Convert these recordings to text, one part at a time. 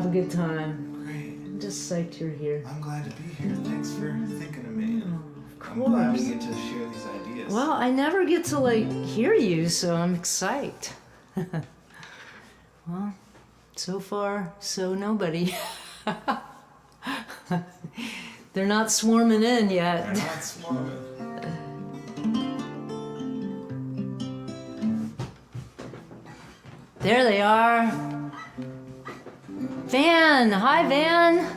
have a good time. Great. I'm just psyched you're here. I'm glad to be here. Thanks for thinking of me. Of I'm glad we course. get to share these ideas. Well, I never get to like hear you, so I'm excited. Well, so far, so nobody. They're not swarming in yet. They're not swarming. There they are. Van, hi Van.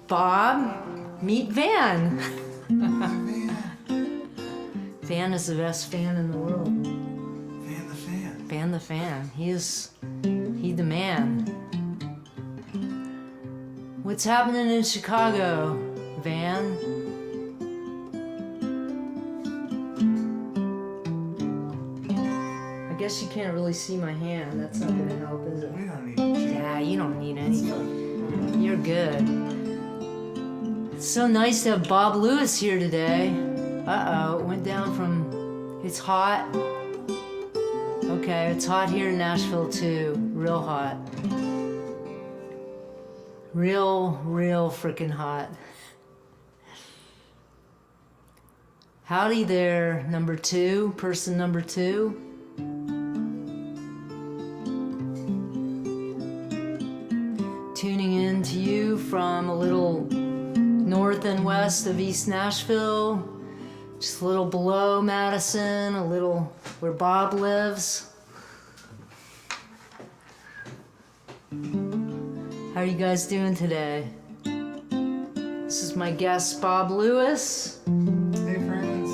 Bob, meet Van. Van is the best fan in the world. Fan the fan. Van the fan. He the man. What's happening in Chicago, Van? I guess you can't really see my hand. That's not gonna help, is it? We don't need Yeah, you don't need anything. You're good. It's so nice to have Bob Lewis here today. Uh-oh, it went down from... It's hot. Okay, it's hot here in Nashville too. Real hot. Real freaking hot. Howdy there, number two, person number two. Tuning in to you from a little north and west of East Nashville, just a little below Madison, a little where Bob lives. How are you guys doing today? This is my guest, Bob Lewis. Hey, friends.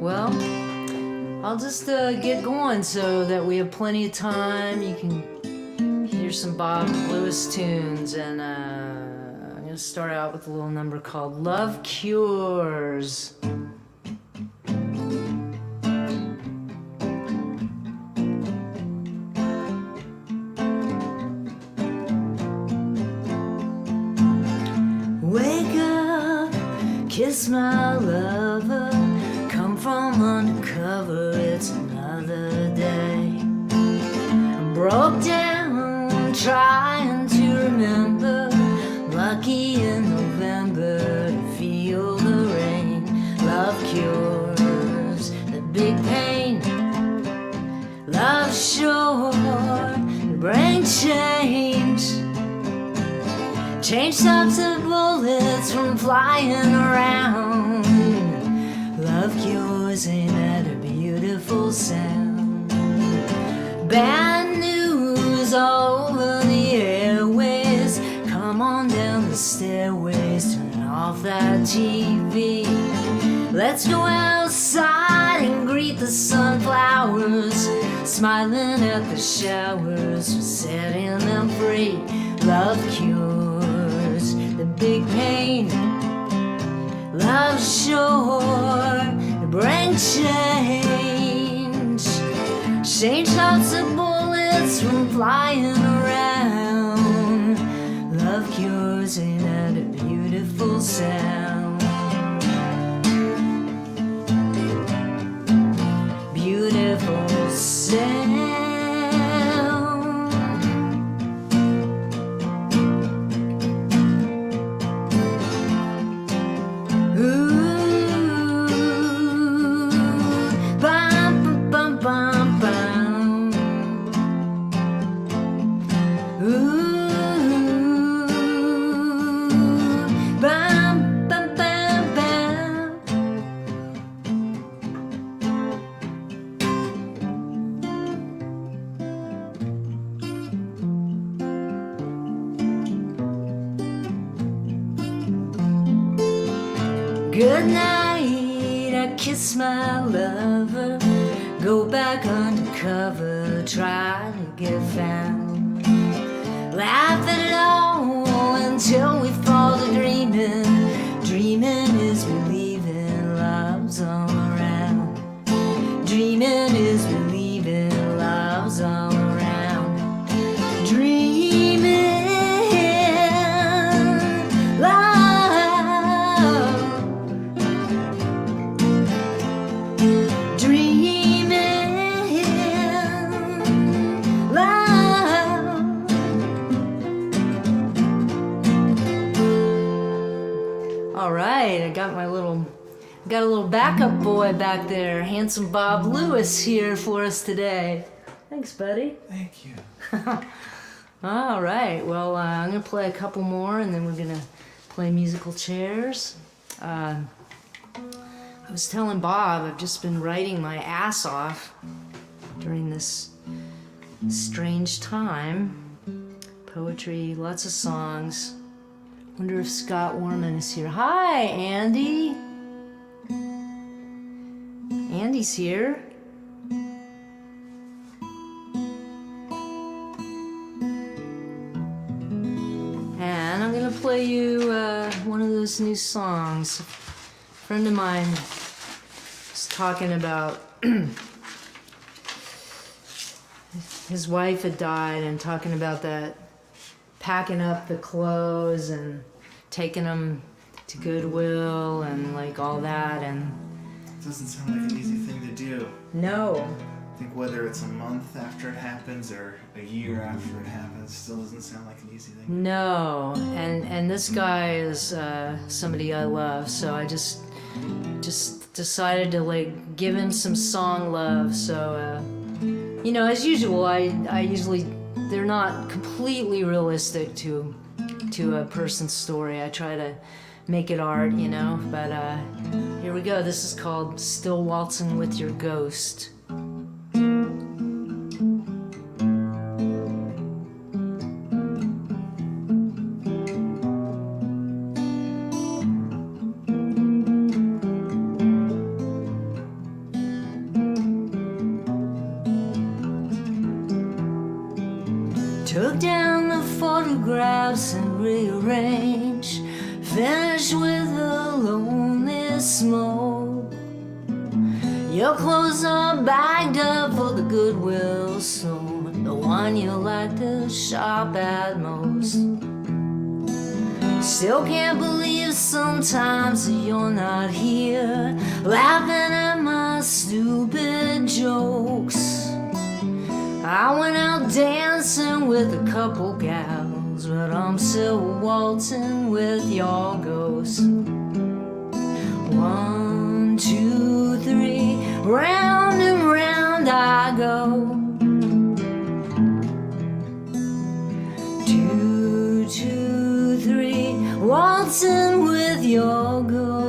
Well, I'll just get going so that we have plenty of time. You can hear some Bob Lewis tunes, and I'm gonna start out with a little number called Love Cures. Wake up, kiss my lover, come from undercover, it's another day. I broke down, trying to remember, lucky in November to feel the rain. Love cures the big pain, love sure to bring change. Change stops the bullets from flying around. Love cures, ain't that a beautiful sound? Bad news all over the airways. Come on down the stairways, turn off that TV. Let's go outside and greet the sunflowers, smiling at the showers, setting them free. Love cures the big pain, love sure to bring change. Change lots of bullets from flying around. Love cures, ain't that a beautiful sound? Beautiful sound. Good night, I kiss my lover, go back undercover, try to get found. Laugh at it all until we fall to dreaming. Dreaming is believing, love's all around. Dreaming is believing, love's all around. Dreaming, love All right, I got a little backup boy back there. Handsome Bob Lewis here for us today. Thanks, buddy. Thank you. All right, well, I'm gonna play a couple more, and then we're gonna play musical chairs. I was telling Bob I've just been writing my ass off during this strange time. Poetry, lots of songs. Wonder if Scott Warman is here. Hi, Andy. Andy's here. And I'm gonna play you one of those new songs. A friend of mine was talking about his wife had died, and talking about that, packing up the clothes and taking them to Goodwill and like all that. And It doesn't sound like an easy thing to do. no, I think whether it's a month after it happens or a year after it happens, still doesn't sound like an easy thing. no, and this guy is somebody I love, so I just decided to like give him some song love. So you know, as usual, I usually, they're not completely realistic to a person's story. I try to make it art, you know, but here we go. This is called Still Waltzing with Your Ghost. Took down the photographs and rearranged, finished with a lonely smoke. Your clothes are bagged up for the Goodwill store, the one you like to shop at most. Still can't believe sometimes that you're not here, laughing at my stupid jokes. I went out dancing with a couple gals, but I'm still waltzing with your ghost. 1, 2, 3, round and round I go. 2, 2, 3, waltzing with your ghost.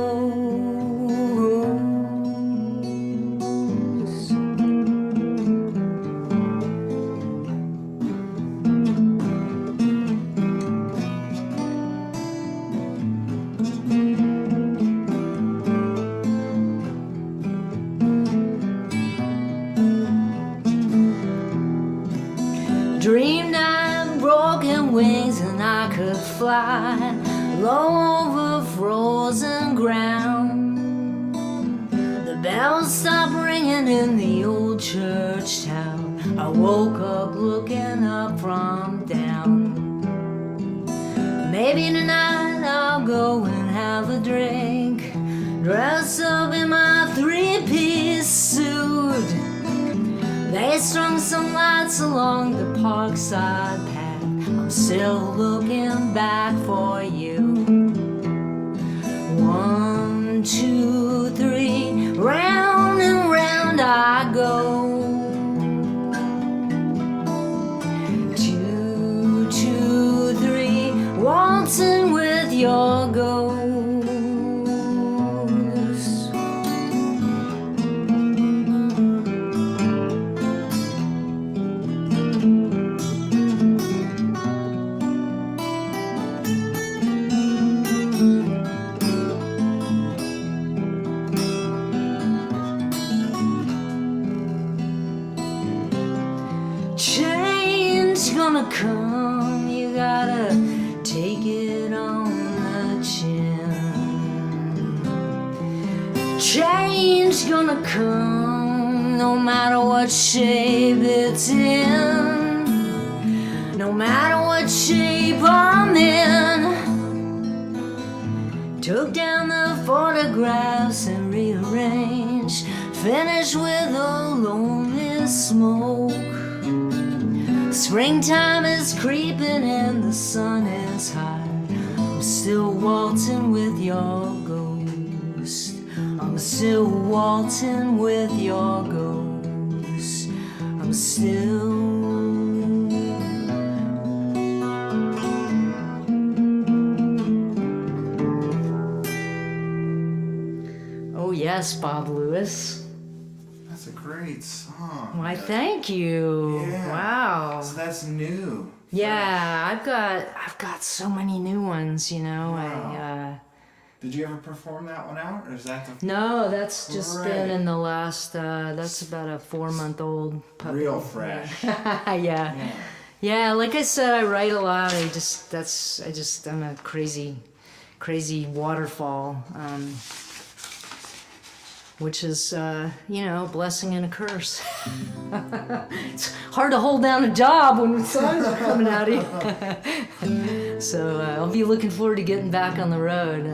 Dreamed I had broken wings and I could fly low over frozen ground. The bells stopped ringing in the old church town. I woke up looking up from down. Maybe tonight I'll go and have a drink, dress up in my three-piece suit. They strung some lights along the parkside path. I'm still looking back for you. 1, 2, 3, round and round I go. 2, 2, 3, waltzing with your ghost. Change gonna come, you gotta take it on the chin. Change gonna come, no matter what shape it's in, no matter what shape I'm in. Took down the photographs and rearranged, finished with a lonely smoke. Springtime is creeping and the sun is high. I'm still waltzing with your ghost. I'm still waltzing with your ghost. I'm still. Oh yes, Bob Lewis. That's a great song. Why, thank you. Yeah. Wow. So that's new. Yeah, I've got so many new ones, you know. Wow. Did you ever perform that one out, or is that the... No, that's just been Right. in the last. That's about a 4-month-old puppy. Real fresh? Yeah. Yeah. Like I said, I write a lot. I'm a crazy waterfall. Which is, you know, a blessing and a curse. It's hard to hold down a job when the songs are coming out of you. So I'll be looking forward to getting back on the road.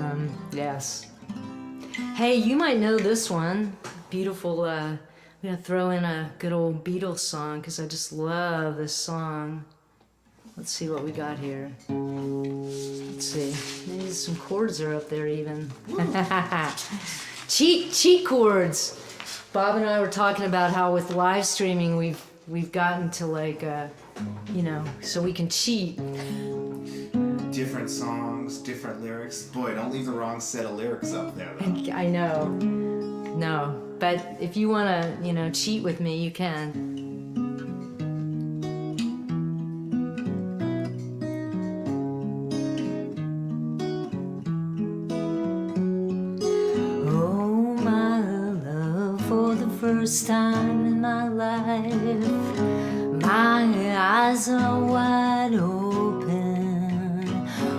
Yes. Hey, you might know this one. Beautiful. I'm gonna throw in a good old Beatles song because I just love this song. Let's see what we got here. Let's see. Maybe some chords are up there even. Cheat chords. Bob and I were talking about how with live streaming we've gotten to like you know, so we can cheat. Different songs, different lyrics. Boy, don't leave the wrong set of lyrics up there though. I know. No, but if you want to, you know, cheat with me, you can. First time in my life, my eyes are wide open.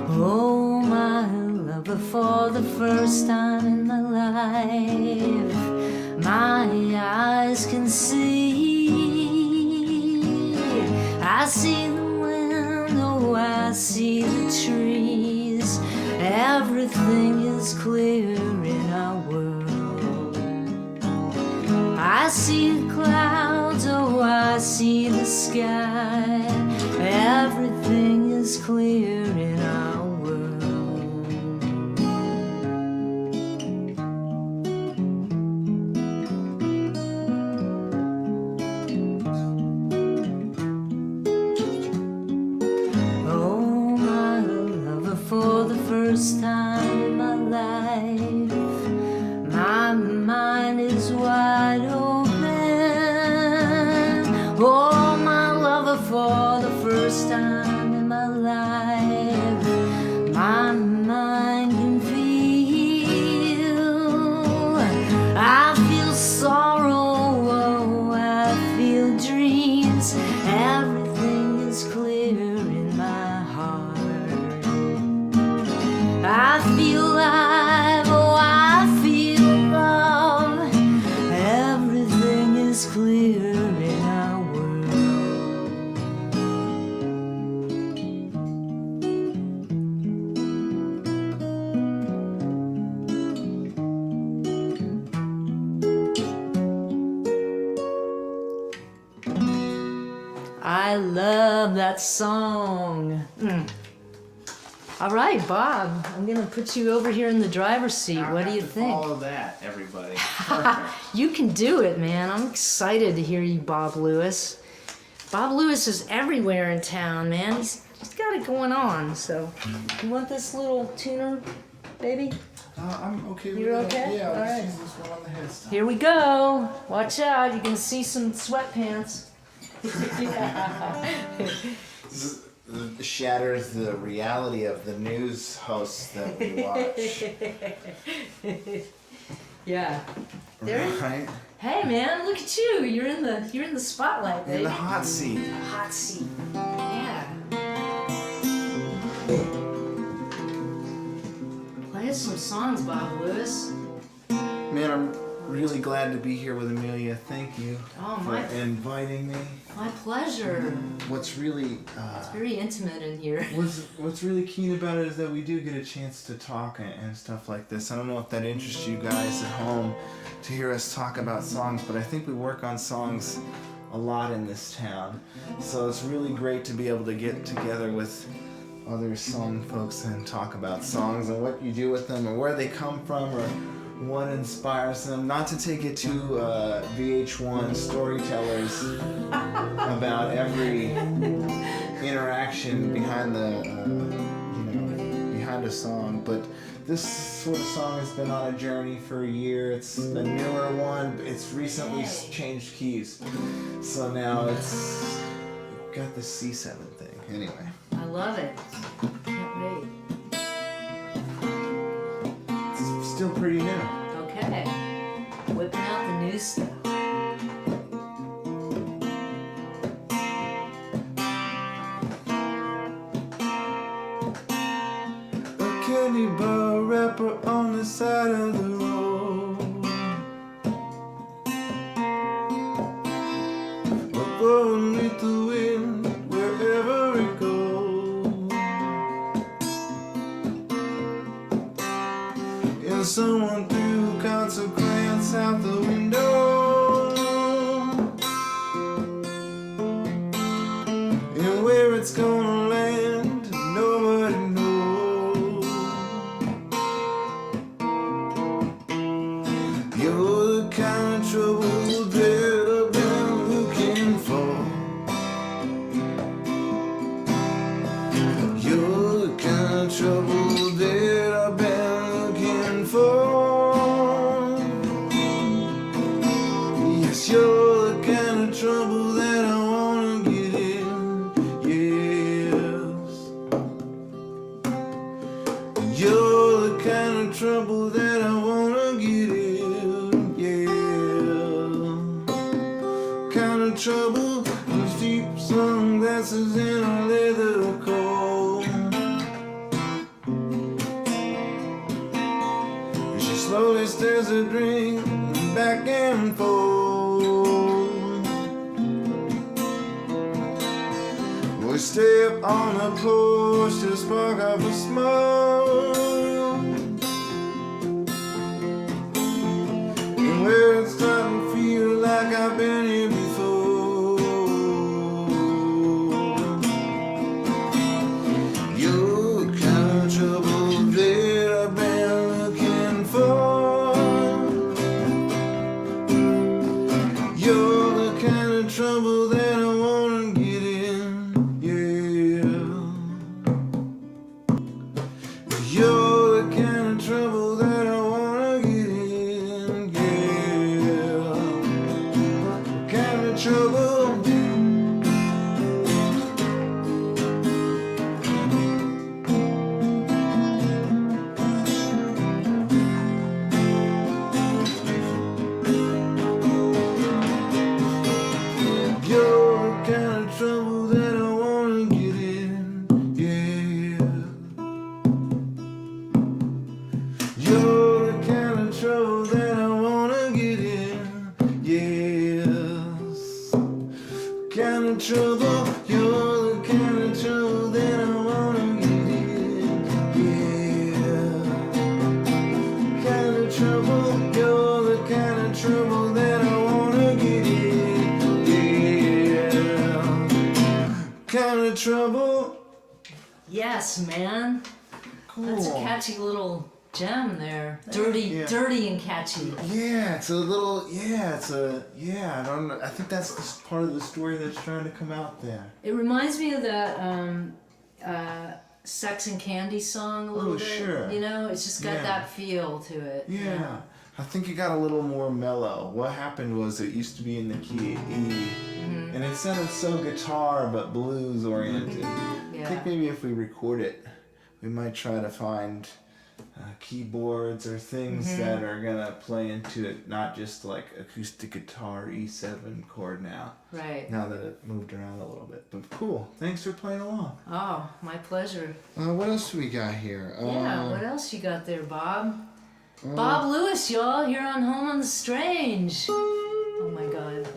Oh, my lover, for the first time in my life, my eyes can see. I see the wind, oh, I see the trees. Everything is clear in our world. I see the clouds, oh, I see the sky. Everything is clear in our world. Oh, my lover, for the first time in my life, my mind is wide open. Oh, my lover, for the first time in my life, my mind can feel. I feel sorrow, oh, I feel dreams. Everything is clear in my heart. I feel alive, oh, I feel love. Everything is clear in our world. I love that song. All right, Bob, I'm gonna put you over here in the driver's seat. I'll What do have you to think? Follow that, everybody. Perfect. You can do it, man. I'm excited to hear you, Bob Lewis. Bob Lewis is everywhere in town, man. He's got it going on. So, you want this little tuner, baby? I'm okay with You're that. okay? Yeah, All I'll right. just use this one on the headstock. Here we go. Watch out. You can see some sweatpants. This shatters the reality of the news hosts that we watch. Yeah. There. Right? Hey, man, look at you. You're in the spotlight, baby. In the hot seat. Hot seat. Yeah. Play us some songs, Bob Lewis. Man, I'm really glad to be here with Amelia. Thank you Oh, for inviting me. my pleasure. What's really It's very intimate in here. what's really keen about it is that we do get a chance to talk and stuff like this. I don't know if that interests you guys at home to hear us talk about songs, but I think we work on songs a lot in this town. So it's really great to be able to get together with other song folks and talk about songs and what you do with them or where they come from or what inspires them. Not to take it to VH1 storytellers about every interaction behind the behind a song, but this sort of song has been on a journey for a year. It's a newer one. It's recently changed keys, so now it's got the C7 thing. Anyway, I love it. Can't wait. it's still pretty new. Okay. Whipping out the new stuff. Candy bar wrapper on the side of the road, blowing with the wind wherever it goes. And someone threw consequence out the window, and where it's gonna land, nobody knows. You're the kind of trouble that I've been looking for. You're the kind of trouble that I've been looking for. Yes, you're the kind of trouble that I wanna get in. Yes, you're the kind of trouble that I wanna get in. Kind of trouble, those deep sunglasses in a leather coat. She slowly stirs a drink back and forth. We step on the porch to spark up a smoke. And where it's starting to feel like I've been here before. You're the kind of trouble that I've been looking for. You're the kind of trouble that I wanna get in. Yeah. You're the kind of trouble that I wanna get in. Yeah. Kind of trouble. You're the kind of trouble that I wanna get in. Yeah. You're the kind of trouble that I wanna get in. Yes. Kind of trouble. You're the kind of trouble that I wanna get in. Yeah. Kind of trouble. You're the kind of trouble that I wanna get in. Yeah. Kind of trouble. Yes, man. Cool. That's a catchy little gem there. Dirty, Yeah. dirty and catchy. Yeah, it's a little. Yeah, it's a. Yeah, I don't know. I think that's just part of the story that's trying to come out there. It reminds me of that Sex and Candy song a little Oh, bit. sure. You know, it's just got Yeah. that feel to it. Yeah. I think it got a little more mellow. What happened was it used to be in the key E, and it sounded so guitar but blues oriented. I Yeah. think maybe if we record it, we might try to find keyboards or things that are gonna play into it, not just like acoustic guitar E7 chord now. Right. Now that it moved around a little bit, but cool. Thanks for playing along. Oh, my pleasure. What else do we got here? Yeah, what else you got there, Bob? Bob Lewis, y'all, here on Home on the Strange. Oh my God.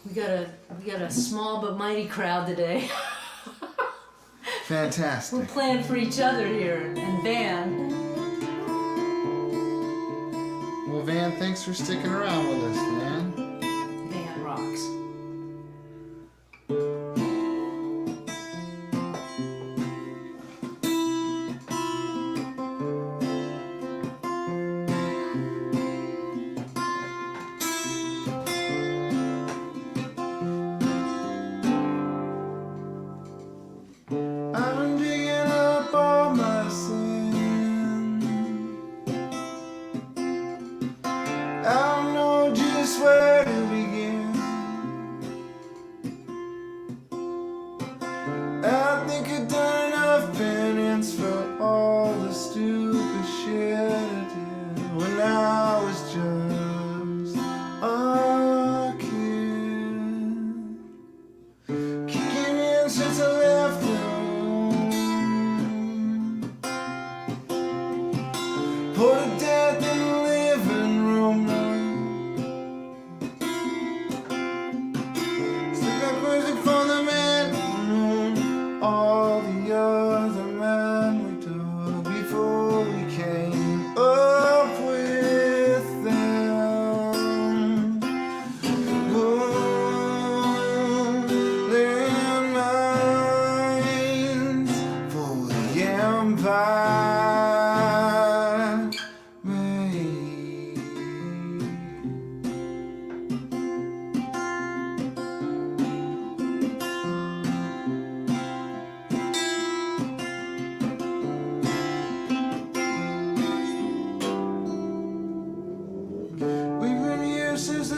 We got a small but mighty crowd today. Fantastic. We're playing for each other here, and Van. Well, Van, thanks for sticking around with us, man. Van rocks.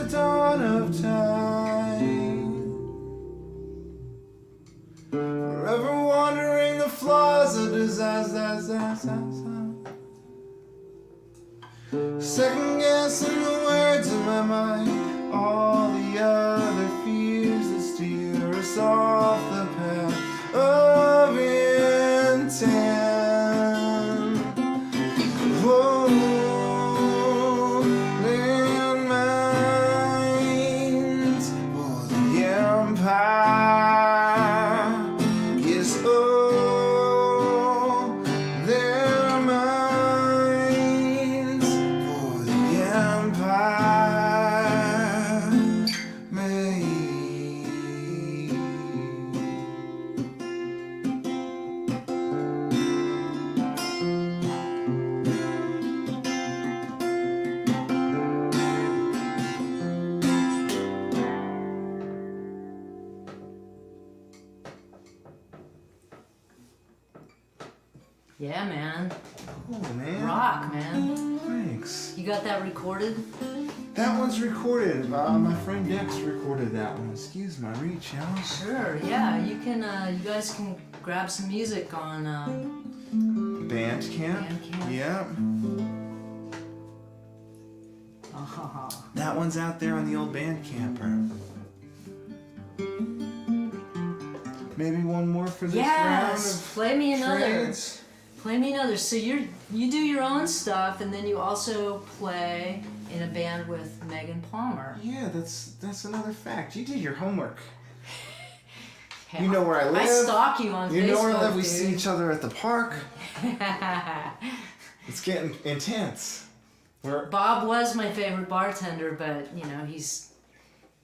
the dawn of time. Forever wandering the flaws of disaster. Second guessing the words in my mind. All the other fears that steer us off the path of intent. Whoa, landmines for the empire. Yes, oh, they're mines for the empire made. Yeah, man. Oh man. Rock, man. Thanks. You got that recorded? That one's recorded. My friend Dex recorded that one. Excuse my reach, y'all. Sure, yeah. You can, you guys can grab some music on, Bandcamp. Bandcamp. Yep. Oh, That one's out there on the old Bandcamper. Maybe one more for this round yes! of Play me another. trades. Play me another. So you do your own stuff, and then you also play in a band with Megan Palmer. Yeah, that's another fact. You did your homework. You know where I live. I stalk you on Facebook. You know where I live. We dude. see each other at the park. It's getting intense. Bob was my favorite bartender, but you know he's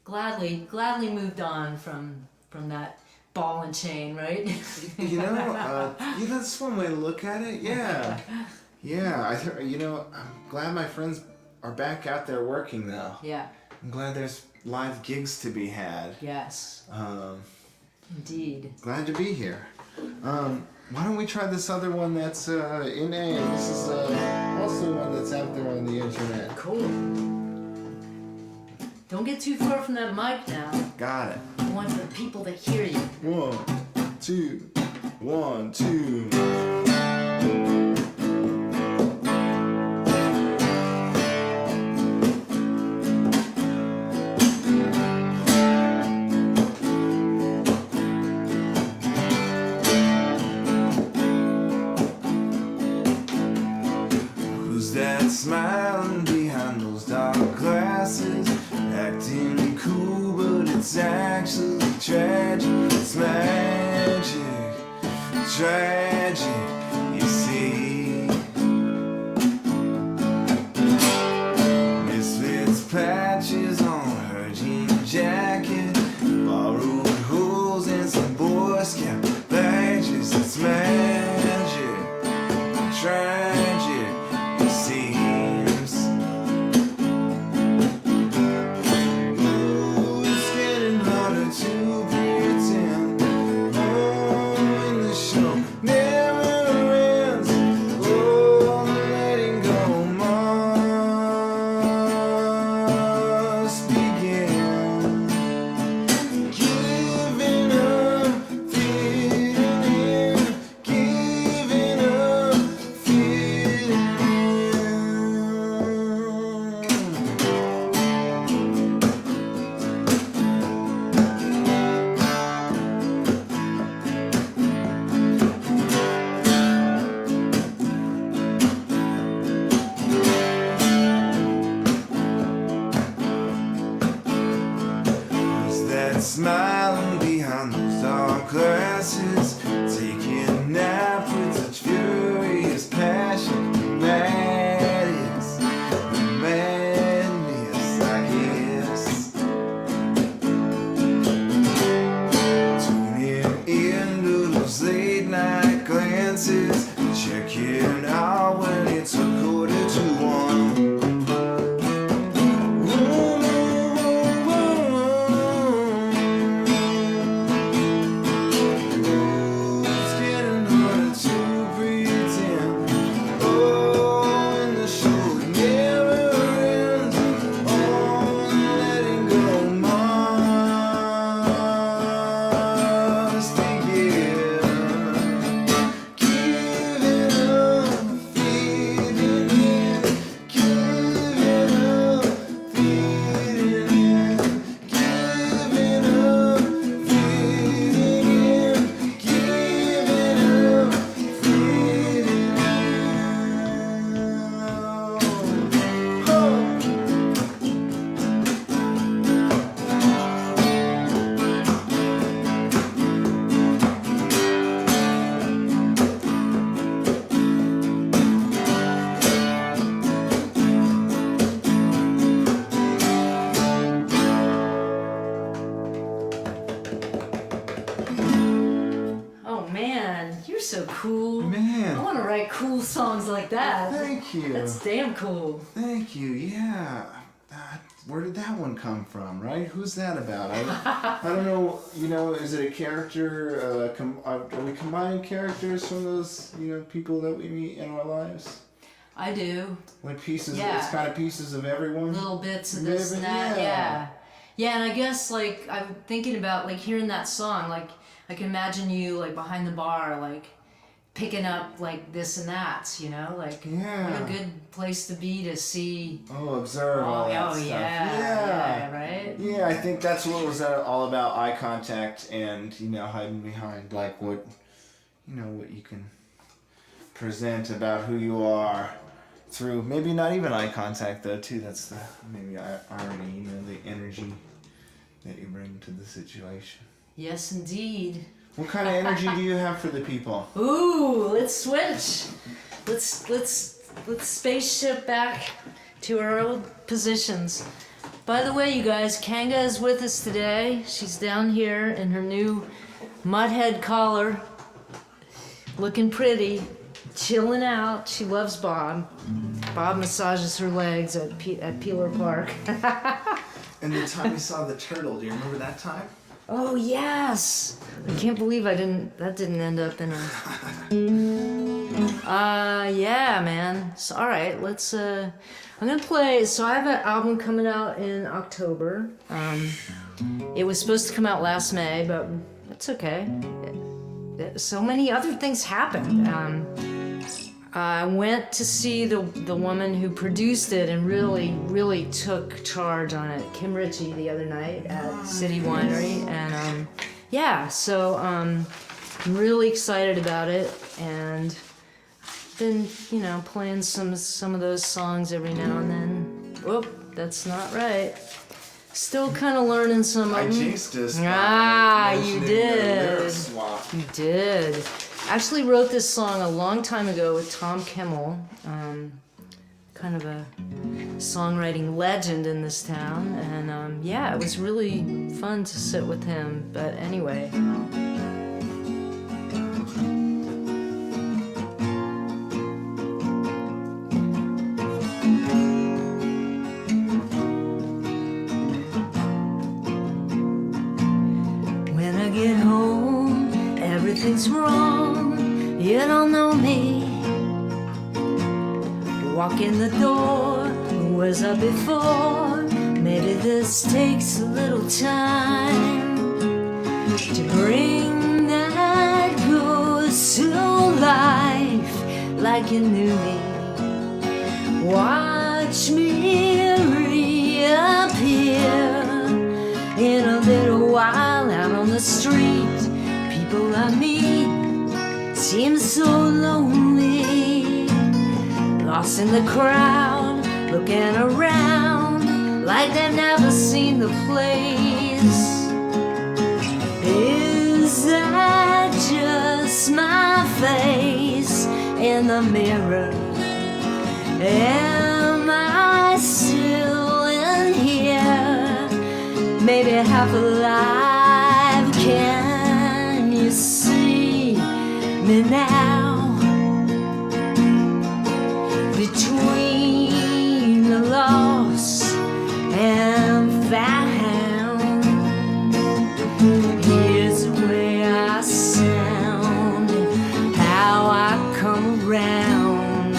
gladly moved on from that ball and chain, right? You know, yeah, that's one way to look at it. Yeah, yeah. I'm glad my friends are back out there working though. Yeah. I'm glad there's live gigs to be had. Yes. Indeed. Glad to be here. Why don't we try this other one that's in A? This is also one that's out there on the internet. Cool. Don't get too far from that mic now. Got it. I want the people to hear you. 1, 2, 1, 2. Who's that smiling behind those dark glasses? Acting cool, but it's actually tragic. It's magic, tragic, you see. Misfits patches on her jean jacket, borrowed hools and some Boy Scout badges. It's magic, tragic, it seems. Oh, it's getting harder to pretend. Oh, in the show. cool? Man. I want to write cool songs like that. Thank you. That's damn cool. Thank you. Yeah. Where did that one come from, right? Who's that about? I don't know. You know, is it a character? Are we combining characters from those, you know, people that we meet in our lives? I do. Like pieces. Yeah. It's kind of pieces of everyone. Little bits of this and that. Yeah. Yeah, and I guess like I'm thinking about like hearing that song. Like I can imagine you like behind the bar, like picking up like this and that, you know, like Yeah. what a good place to be to see. Observe all that stuff. Yeah, right. Yeah, I think that's what was all about, eye contact and, you know, hiding behind like what, you know, what you can present about who you are through maybe not even eye contact though too. That's the maybe irony, you know, the energy that you bring to the situation. Yes, indeed. What kind of energy do you have for the people? Ooh, let's switch. Let's spaceship back to our old positions. By the way, you guys, Kanga is with us today. She's down here in her new mudhead collar, looking pretty, chilling out. She loves Bob. Bob massages her legs at Peeler Park. And the time you saw the turtle, do you remember that time? Oh yes! I can't believe that didn't end up in a... yeah, man. So, all right, let's, I'm gonna play, so I have an album coming out in October. It was supposed to come out last May, but it's okay. So many other things happened. I went to see the woman who produced it and really took charge on it, Kim Ritchie, the other night at City Winery, and yeah, so I'm really excited about it, and been, you know, playing some of those songs every now and then. Whoop, that's not right. Still kind of learning some of them. I jinxed us. You did. You did. I actually wrote this song a long time ago with Tom Kimmel, kind of a songwriting legend in this town, and yeah, it was really fun to sit with him, but anyway. When I get home, everything's wrong, you don't know me. Walk in the door, was up before. Maybe this takes a little time to bring that ghost to life like you knew me. Watch me reappear in a little while out on the street. People I meet seem so lonely, lost in the crowd, looking around like they've never seen the place. Is that just my face in the mirror? Am I still in here? Maybe half alive. Can you see me now? Between the lost and found, here's the way I sound, how I come around.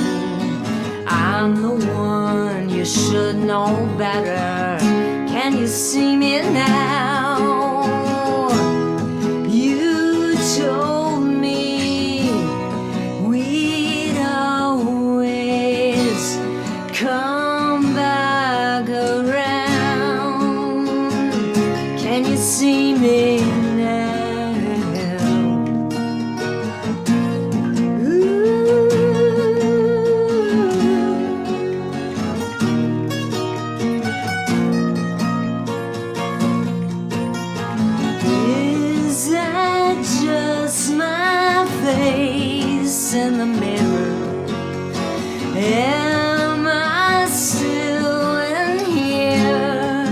I'm the one you should know better. Can you see me now? You told me we'd always come back around. Can you see me now? Is that just my face in the mirror? Am I still in here?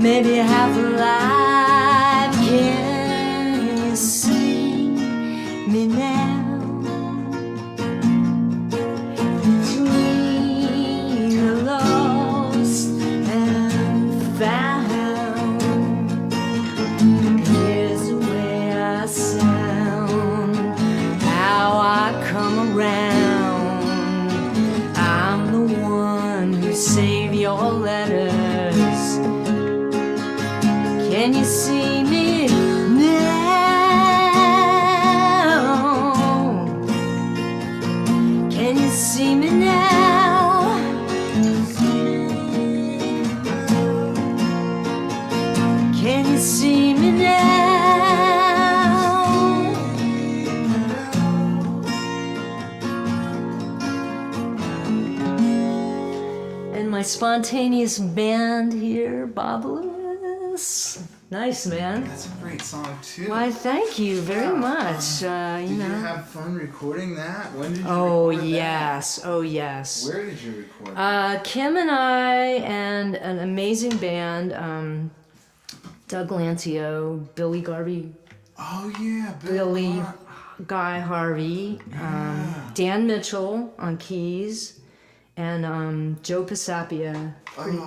Maybe half alive. Can you see me now? save your letters. Can you see me now? Can you see me now? Can you see me now? And my spontaneous band here, Bob Lewis. Nice, man. That's a great song too. Why, thank you very much. Did you have fun recording that? When did you Oh record yes, oh yes. that? Where did you record that? Kim and I and an amazing band, Doug Lancio, Billy Garvey, Oh yeah, Billy Guy Harvey, Dan Mitchell on keys, and Joe Pisapia,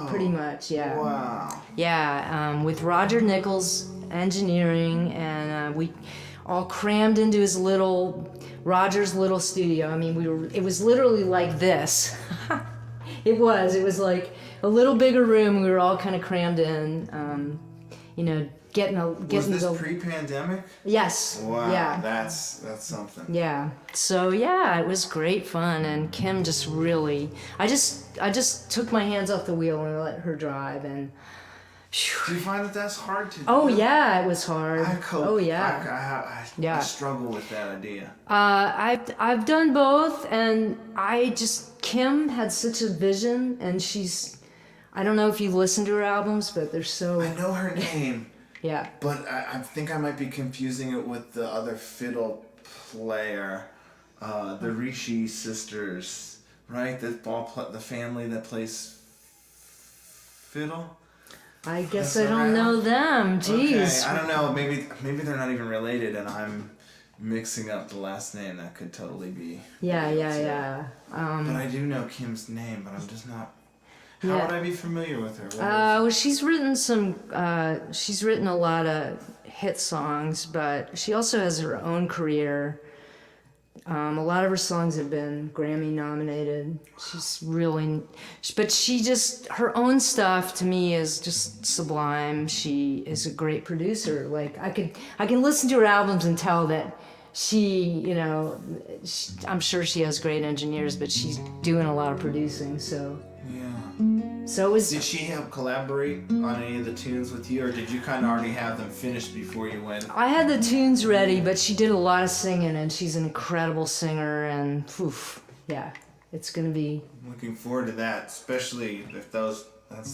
pretty much, yeah. Wow. Yeah, with Roger Nichols engineering, and we all crammed into Roger's little studio. I mean, it was literally like this. It was like a little bigger room. We were all kind of crammed in, getting Was this pre-pandemic? Yes. Wow, Yeah. that's something. Yeah. So yeah, it was great fun, and Kim just really, I just took my hands off the wheel and let her drive, and. Do you find that that's hard to do? Oh yeah, it was hard. I cope. Oh yeah. I struggle with that idea. I've done both, and Kim had such a vision, and I don't know if you've listened to her albums, but they're so. I know her name. Yeah. But I think I might be confusing it with the other fiddle player, the Rishi sisters, right? The family that plays fiddle. I guess I don't know them. Jeez. Okay, I don't know. Maybe they're not even related, and I'm mixing up the last name. That could totally be. Yeah. But I do know Kim's name, but I'm just not. How would I be familiar with her? Well, she's written she's written a lot of hit songs, but she also has her own career. A lot of her songs have been Grammy nominated. But her own stuff to me is just sublime. She is a great producer. Like I can listen to her albums and tell that I'm sure she has great engineers, but she's doing a lot of producing. So yeah. So it was. Did she help collaborate on any of the tunes with you, or did you kind of already have them finished before you went? I had the tunes ready, but she did a lot of singing, and she's an incredible singer, and yeah, it's gonna be. I'm looking forward to that, especially if that's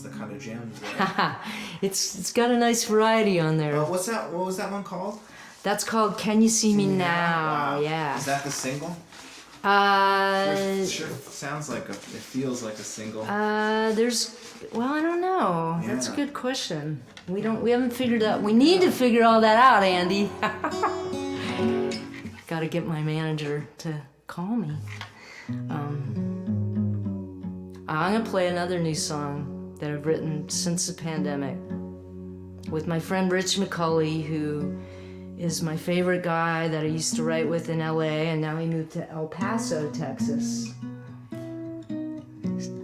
the kind of gems there. It's got a nice variety on there. What was that one called? That's called "Can You See Me Now?" Wow. Yeah. Is that the single? Sure sounds like it feels like a single. I don't know. Yeah. That's a good question. We haven't figured out. We need to figure all that out, Andy. Got to get my manager to call me. I'm gonna play another new song that I've written since the pandemic with my friend Rich McCulley, who is my favorite guy that I used to write with in LA, and now he moved to El Paso, Texas.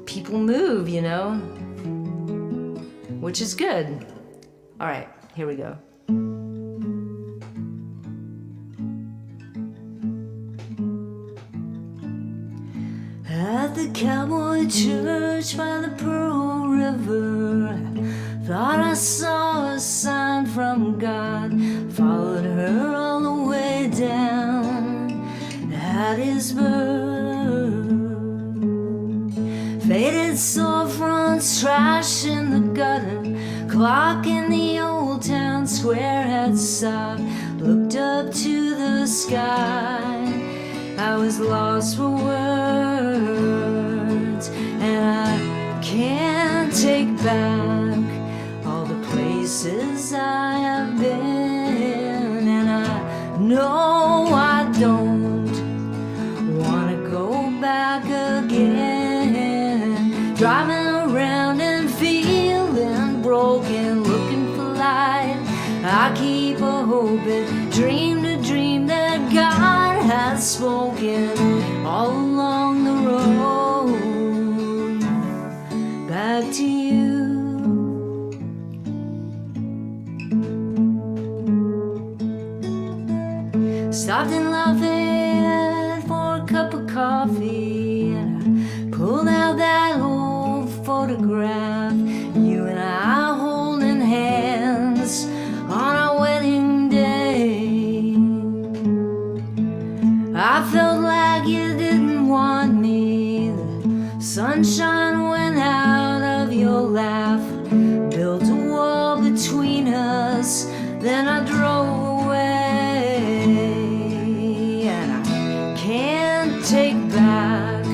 People move, which is good. All right, here we go. At the cowboy church by the Pearl River, thought I saw a sign from God. Followed her all the way down at his birth. Faded storefronts, trash in the gutter, clock in the old town square had stopped. Looked up to the sky, I was lost for words, and I can't take back all the places I have been, and I know I don't wanna go back again. Driving around and feeling broken, looking for light. I keep a hoping, dream to dream that God has spoken all along the road. back to you. Stopped in Lafayette for a cup of coffee, and I pulled out that old photograph. You and I holding hands on our wedding day. I felt like you didn't want me. The sunshine went out of your laugh, built a wall between us, then I drove away. And I can't take back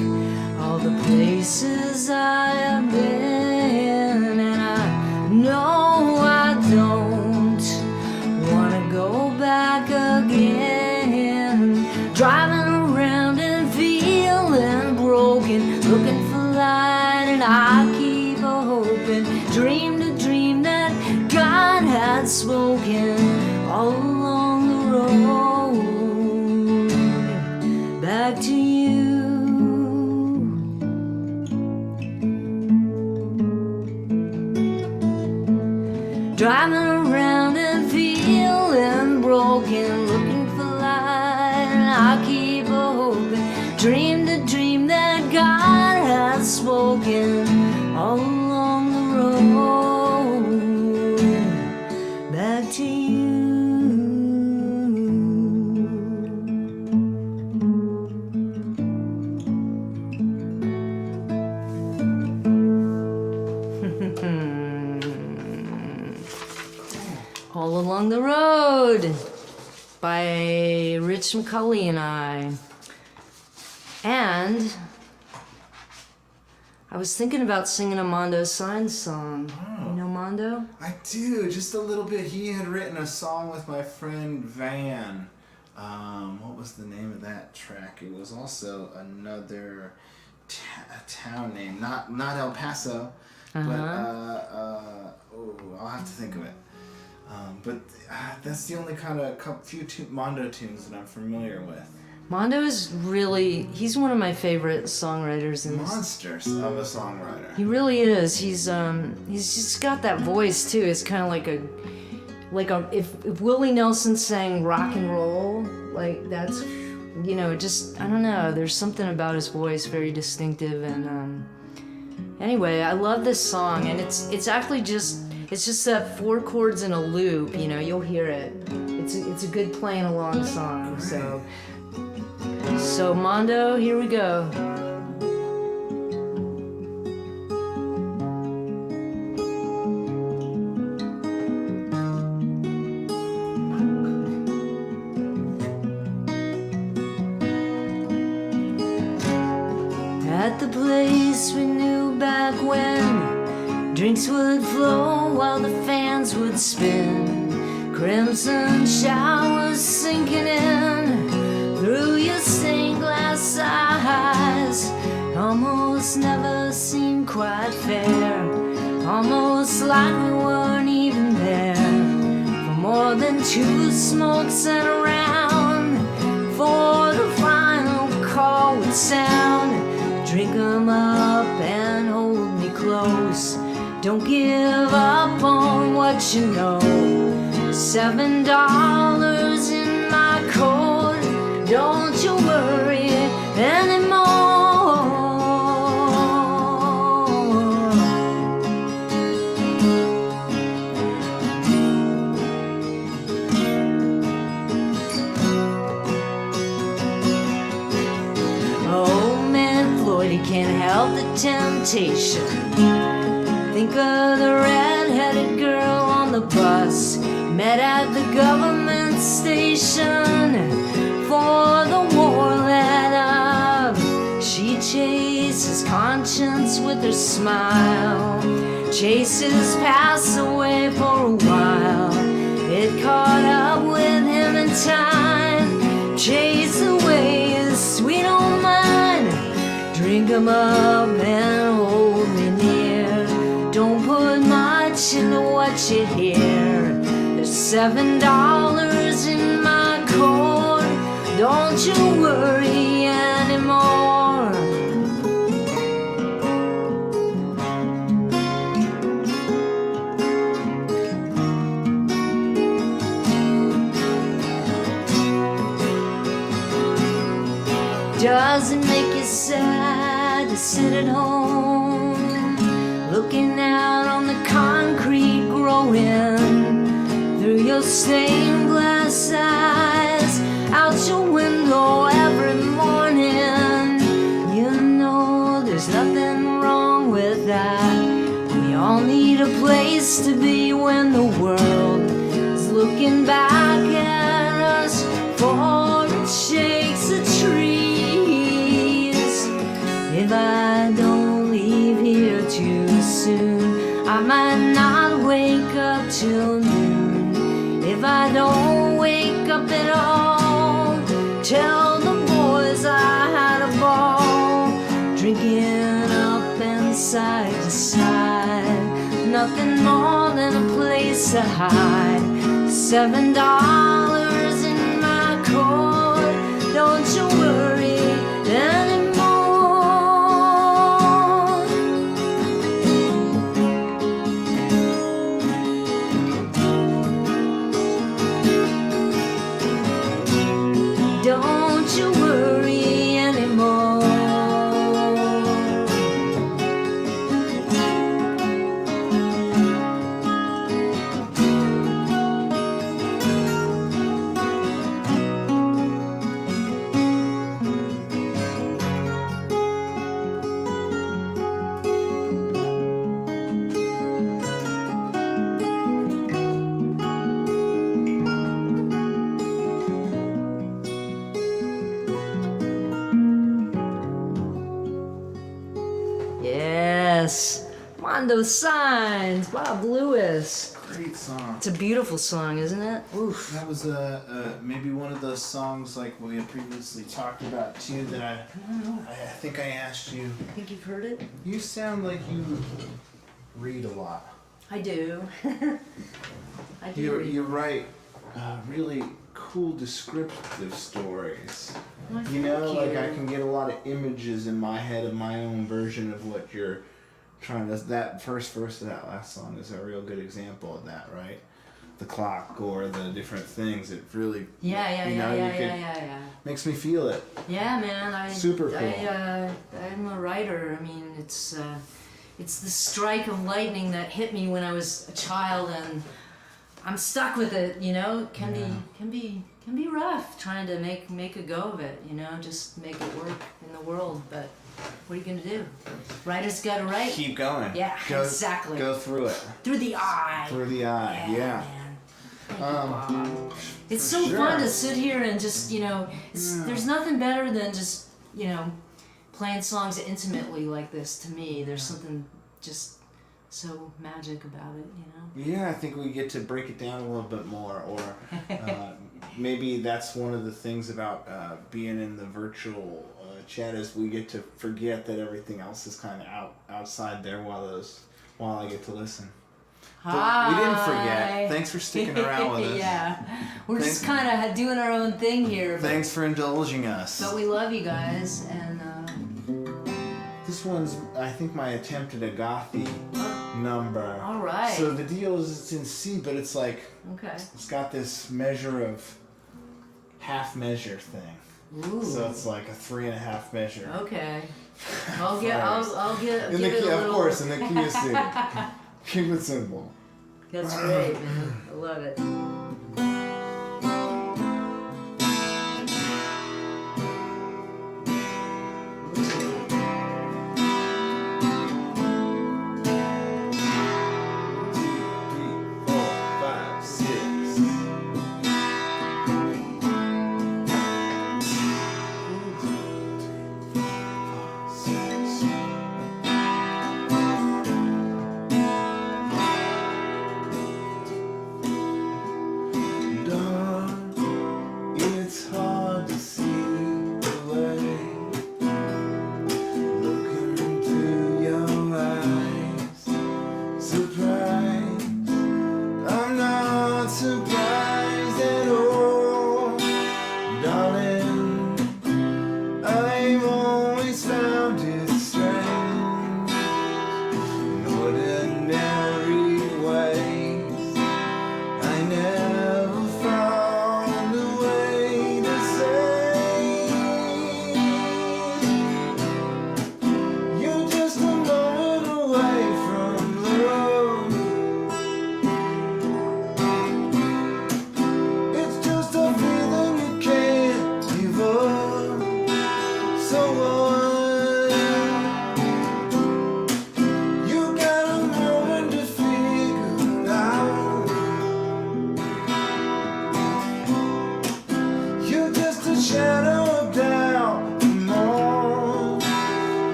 all the places I have been, and I know I don't wanna go back again. Driving around and feeling broken, looking for light, and I keep a hoping. Dreamed a dream that God had spoken all along the road back to you. Driving around and feeling broken, looking for light, and I keep a hoping. Dreamed a dream that God had spoken all along the road back to you. All Along the Road by Rich McCulley and I. And I was thinking about singing a Mondo Signs song. Oh. You know Mondo? I do, just a little bit. He had written a song with my friend Van. What was the name of that track? It was also another town name, not El Paso, but I'll have to think of it. But that's the only kind of few Mondo tunes that I'm familiar with. Mondo is really, he's one of my favorite songwriters in this. Monsters of a songwriter. He really is. He's just got that voice too. It's kind of like if Willie Nelson sang rock and roll, like that's, you know, just, I don't know, there's something about his voice very distinctive. And anyway, I love this song, and it's actually just that 4 chords in a loop, you know, you'll hear it. It's a good playing along song. So Mondo, here we go. At the place we knew back when drinks would flow while the fans would spin, crimson showers sinking in through your stained glass eyes. Almost never seemed quite fair, almost like we weren't even there. For more than 2 smokes and around, for the final call would sound. Drink 'em up and hold me close. Don't give up on what you know. $7 in my coat. Don't you worry anymore. Oh man, Floyd, he can't help the temptation. Think of the red-headed girl on the bus, met at the government station for the war let up. She chases conscience with her smile, chases pass away for a while. It caught up with him in time, chase away his sweet old mind. Drink 'em up and hold me near. Don't put much into what you hear. There's $7 in my coat. Don't you worry anymore. Does it make you sad to sit at home, looking out on the concrete growing through your stained glass eyes, out your window every morning? You know there's nothing wrong with that. We all need a place to be when the world is looking back at us, for it shakes the trees. If I don't leave here too soon, I might not wake up till noon. If I don't wake up at all, tell the boys I had a ball, drinking up and side to side, nothing more than a place to hide. $7 in my coat, don't you worry anymore. Don't you worry anymore. Yes, Mondo Signs, Bob Lewis. Great song. It's a beautiful song, isn't it? Oof. That was maybe one of those songs like we had previously talked about too. That I think I asked you. Think you've heard it? You sound like you read a lot. I do. I do. You write really cool descriptive stories. Well, You know, thank like you. I can get a lot of images in my head of my own version of what you're trying to. That first verse of that last song is a real good example of that, right? The clock or the different things. It really, Yeah. makes me feel it. Yeah, man. Super cool. I'm a writer. I mean, it's the strike of lightning that hit me when I was a child, and I'm stuck with it. You know, it can be rough trying to make a go of it. You know, just make it work in the world. But what are you gonna do? Writers gotta write. Keep going. Yeah, exactly. Go through it. Through the eye. Through the eye. Yeah. Man. Thank you, Bob. It's for so sure. fun to sit here and just, there's nothing better than just, playing songs intimately like this to me. There's something just so magic about it, Yeah, I think we get to break it down a little bit more, or maybe that's one of the things about being in the virtual chat is we get to forget that everything else is kind of outside there while I get to listen. But we didn't forget. Thanks for sticking around with us. Yeah. We're just kind of doing our own thing here. Thanks for indulging us. But we love you guys, and this one's, I think, my attempt at a gothy number. all right. So the deal is it's in C, but it's like Okay. it's got this measure of half measure thing. Ooh. So it's like a 3.5 measure. Okay. I'll give In the it key, a of little. course, in the key of C. Keep it simple. That's great, man. I love it.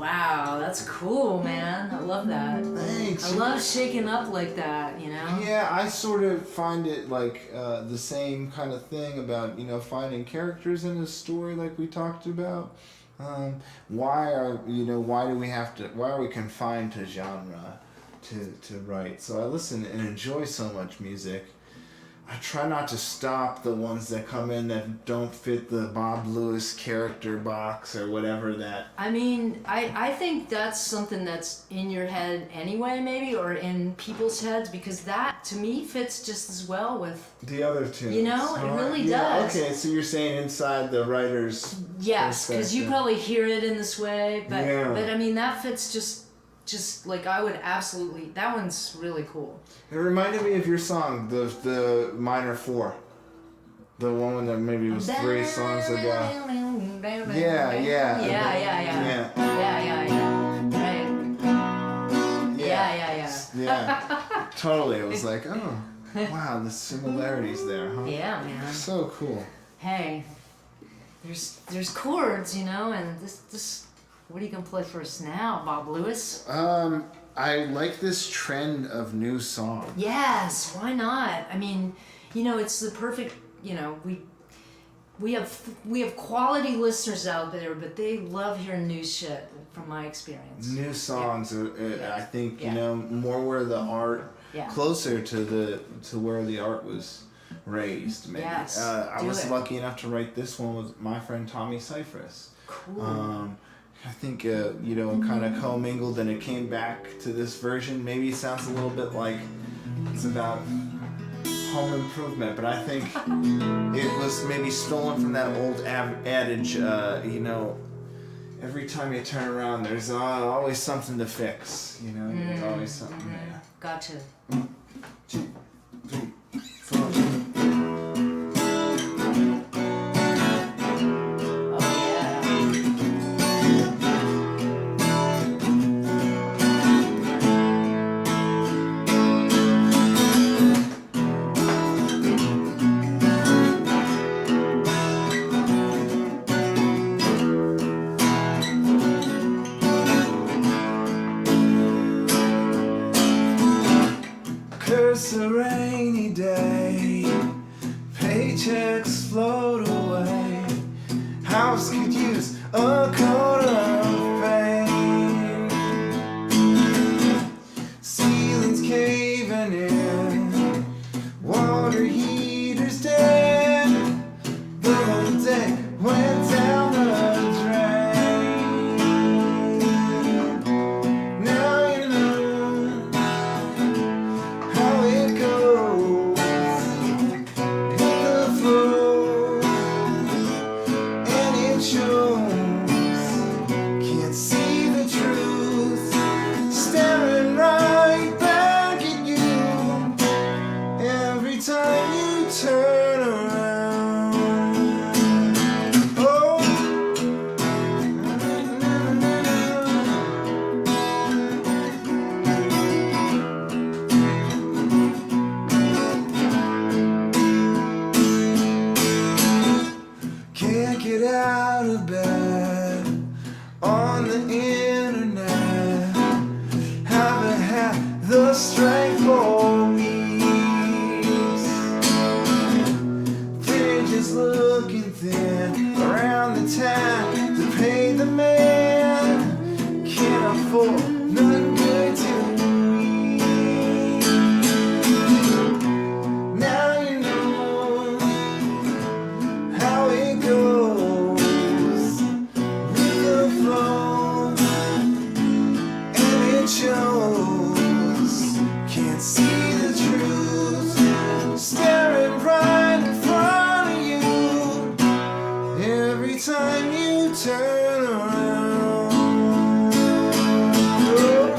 Wow, that's cool, man. I love that. Thanks. I love shaking up like that, you know? Yeah, I sort of find it like the same kind of thing about, finding characters in a story like we talked about. Why are we confined to genre to write? So I listen and enjoy so much music. I try not to stop the ones that come in that don't fit the Bob Lewis character box or whatever that. I mean, I think that's something that's in your head anyway, maybe, or in people's heads, because that, to me, fits just as well with... The other two. You know, it really does. Okay, so you're saying inside the writer's... Yes, because you perspective. probably hear it in this way, but Yeah. I mean, that fits just like I would absolutely... That one's really cool. It reminded me of your song, the minor 4. The one that maybe was 3 songs ago. Yeah. Yeah. Right. Yeah. Totally. It was like, oh, wow, the similarities there, huh? Yeah, man. So cool. Hey, there's chords, and this. What are you gonna play for us now, Bob Lewis? I like this trend of new songs. Yes, why not? I mean, it's the perfect. We have quality listeners out there, but they love hearing new shit. From my experience, New songs, I think more where the art, Yeah. closer to where the art was raised. Maybe. Yes, I do was it. lucky enough to write this one with my friend Tommy Cypress. Cool. I think it kind of commingled and it came back to this version. Maybe it sounds a little bit like it's about home improvement, but I think it was maybe stolen from that old adage. Every time you turn around, there's always something to fix. There's always something there. Gotcha. 2, 3, 4. Oh yeah. Curse a rainy day, paychecks float away. House could use a coat of paint. Ceilings caving in, water heaters dead. The whole day went down the drain. Now you know how it goes in the flow, and it shows. Can't see the truth, staring right back at you every time you turn around. Oh. Can't get out of bed on the internet. Haven't had the strength for weeks. Fridge is looking thin around the time to pay the man. Can't afford nothing good to eat. Now you know how it goes with the flow, and it shows. Can't see the truth, staring right in front of you every time you turn around. Oh.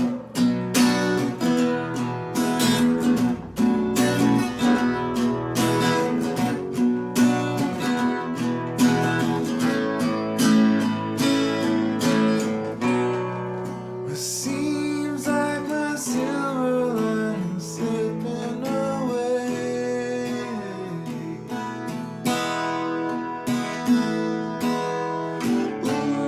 It seems like my silver lining's slipping away. Ooh.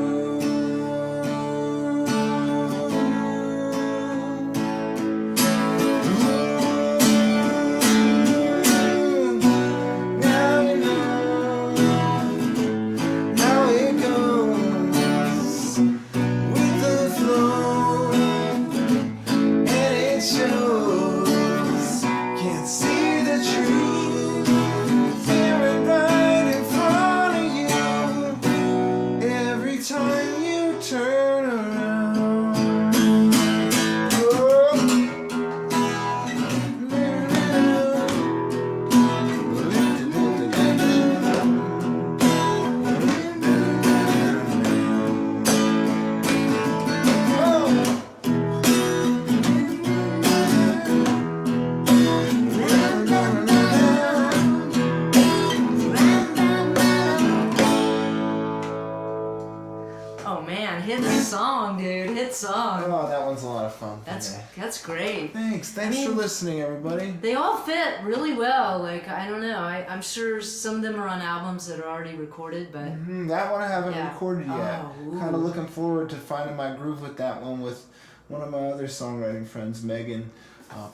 Oh man, hit song, dude. Hit song. Oh, that one's a lot of fun. That's great. Thanks I mean, for listening, everybody. They all fit really well. Like, I don't know. I'm sure some of them are on albums that are already recorded, but That one I haven't recorded yet. Oh, Kind of looking forward to finding my groove with that one with one of my other songwriting friends, Megan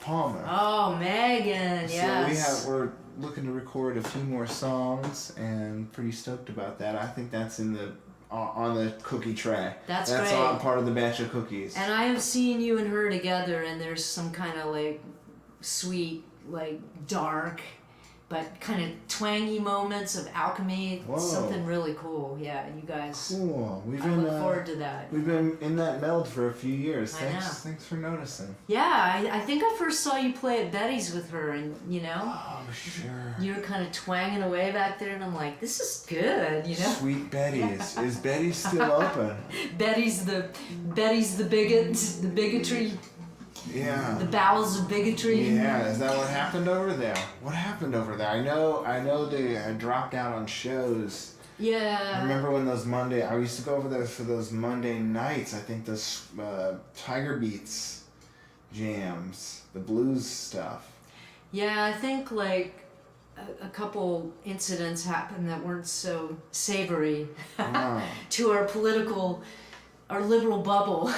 Palmer. Oh, Megan, yes. So we're looking to record a few more songs, and pretty stoked about that. I think that's in the on the cookie tray. That's great. all part of the batch of cookies. And I have seen you and her together, and there's some kind of like sweet, like dark, but kind of twangy moments of alchemy. Whoa. Something really cool. Yeah, you guys. Cool. I look forward to that. We've been in that meld for a few years. I know. Thanks for noticing. Yeah, I think I first saw you play at Betty's with her, and Oh, sure. you were kind of twanging away back there, and I'm like, this is good, Sweet Betty's. Is Betty's still open? Betty's the bigotry. Yeah. The bowels of bigotry. Yeah, is that what happened over there? What happened over there? I know they dropped out on shows. Yeah. I remember when I used to go over there for those Monday nights. I think those Tiger Beats jams, the blues stuff. Yeah, I think like a couple incidents happened that weren't so savory to our liberal bubble.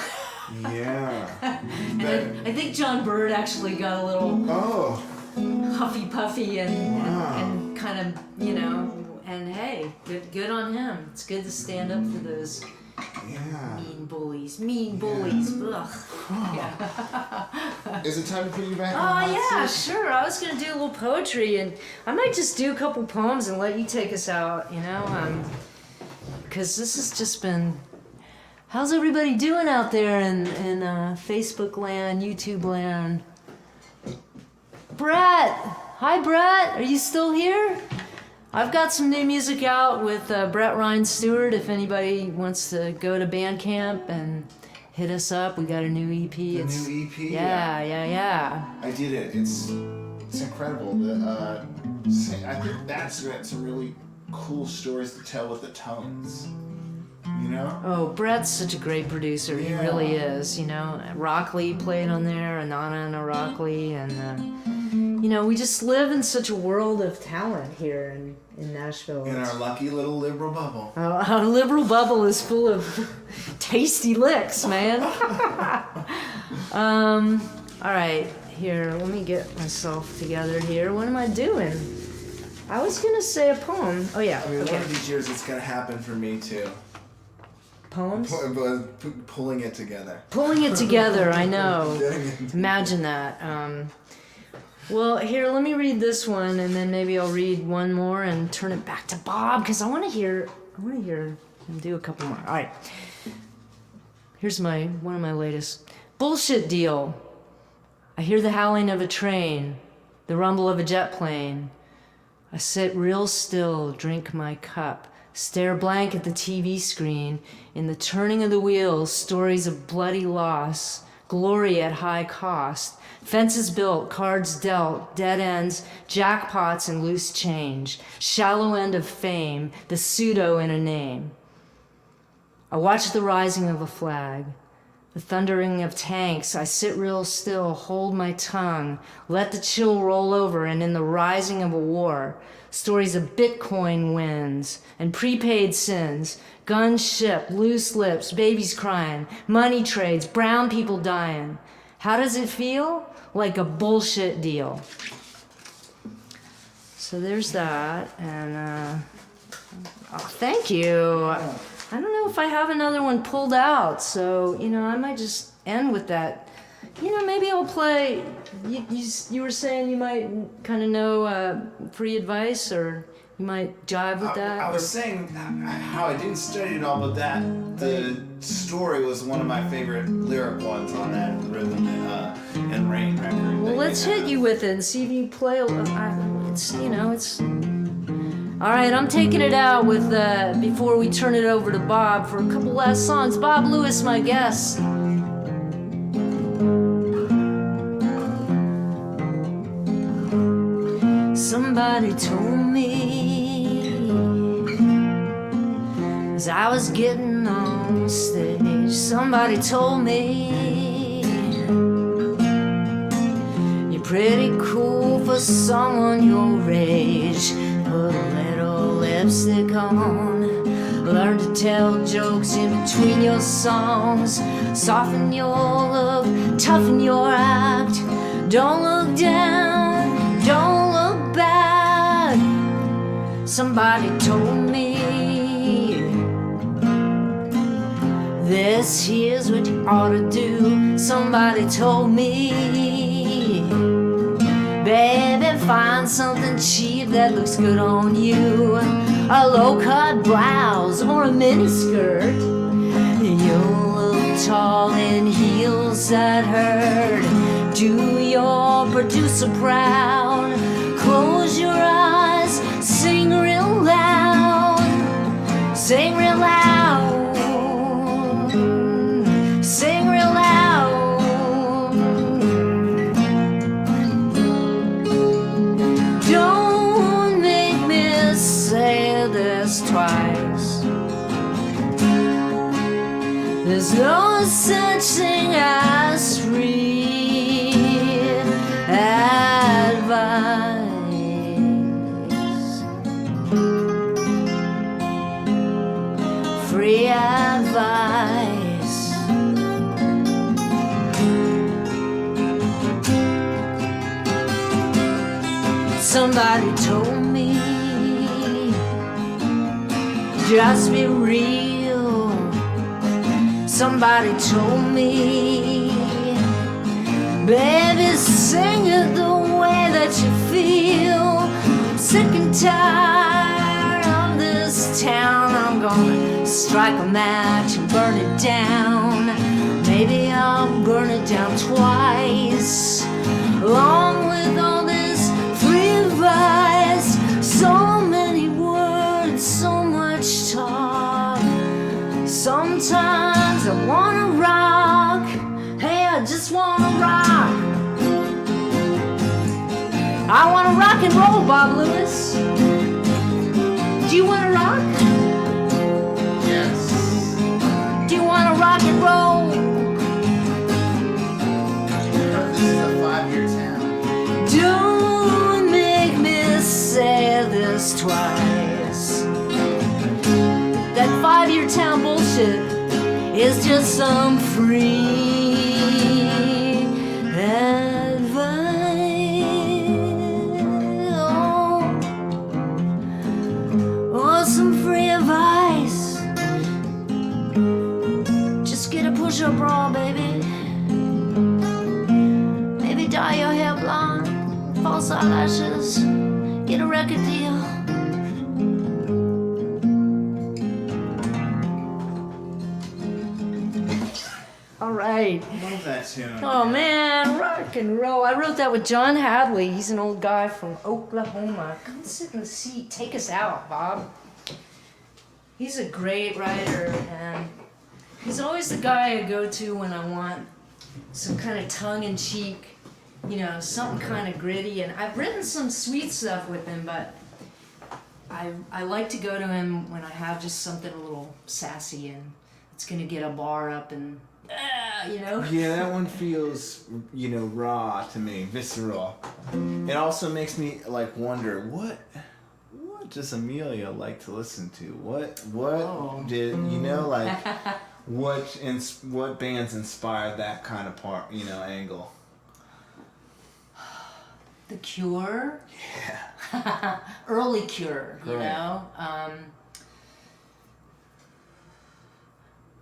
Yeah. And I think John Bird actually got a little huffy puffy and kind of, and hey, good on him. It's good to stand up for those mean bullies. Ugh. Yeah. Is it time to put you back Oh, on the hot seat? Sure. I was going to do a little poetry, and I might just do a couple poems and let you take us out, because this has just been... How's everybody doing out there in Facebook land, YouTube land? Brett! Hi, Brett! Are you still here? I've got some new music out with Brett Ryan Stewart. If anybody wants to go to Bandcamp and hit us up, we got a new EP. New EP? Yeah. I did it. It's incredible. I think that's got some really cool stories to tell with the tones. Oh, Brett's such a great producer. He really is. Rockley played on there, Anana and Rockley, and we just live in such a world of talent here in Nashville. In our lucky little liberal bubble. Our liberal bubble is full of tasty licks, man. All right, here, let me get myself together here. What am I doing? I was gonna say a poem. Oh yeah. One of these years it's gonna happen for me too. Poems? Pulling it together. Pulling it together, I know. Imagine that. Well, here, let me read this one, and then maybe I'll read one more and turn it back to Bob, because I want to hear him do a couple more. All right. Here's one of my latest. Bullshit deal. I hear the howling of a train, the rumble of a jet plane. I sit real still, drink my cup. Stare blank at the TV screen. In the turning of the wheels, stories of bloody loss, glory at high cost, fences built, cards dealt, dead ends, jackpots and loose change, shallow end of fame, the pseudo in a name. I watch the rising of a flag, the thundering of tanks. I sit real still, hold my tongue, let the chill roll over, and in the rising of a war, stories of Bitcoin wins and prepaid sins, guns shipped, loose lips, babies crying, money trades, brown people dying. How does it feel? Like a bullshit deal. So there's that, and thank you. I don't know if I have another one pulled out, so I might just end with that. Maybe I'll play. You were saying you might kind of know free advice, or you might jive with that. I was saying how I didn't study it all, but the story was one of my favorite lyric ones on that Rhythm and Rain record. Well, let's hit you with it and see if you play. It's. All right, I'm taking it out with before we turn it over to Bob for a couple last songs. Bob Lewis, my guest. Somebody told me as I was getting on on stage. Somebody told me you're pretty cool for someone your age. Put a little lipstick on, learn to tell jokes in between your songs, soften your look, toughen your act. Don't look down, don't look back. Somebody told me this here's what you ought to do. Somebody told me, baby, find something cheap that looks good on you. A low-cut blouse or a miniskirt. You'll look tall in heels that hurt. Do your producer proud. Close your eyes, sing real loud. Sing real loud. Sing real loud. Don't make me say this twice. There's no such thing as free advice. Free advice. Somebody told me just be real. Somebody told me, baby, sing it the way that you feel. I'm sick and tired of this town. I'm gonna strike a match and burn it down. Maybe I'll burn it down twice, along with all this free advice. So many words, so much talk. Sometimes I wanna rock. Hey, I just wanna rock. I wanna rock and roll, Bob Lewis. Do you wanna rock? Yes. Do you wanna rock and roll? This is a 5-year town. Don't make me say this twice. That 5-year town bullshit is just some free advice. Oh, some free advice. Just get a push-up bra, baby. Maybe dye your hair blonde, false eyelashes, get a record deal. All right. Love that tune. Oh man, rock and roll. I wrote that with John Hadley. He's an old guy from Oklahoma. Come sit in the seat. Take us out, Bob. He's a great writer, and he's always the guy I go to when I want some kind of tongue-in-cheek, you know, something kind of gritty. And I've written some sweet stuff with him, but I like to go to him when I have just something a little sassy and it's gonna get a bar up and you know. Yeah, that one feels, you know, raw to me, visceral. It also makes me like wonder what does Amelia like to listen to? What did you know, like what bands inspired that kind of part, you know, angle? The Cure. Yeah. Early Cure, you Right. know.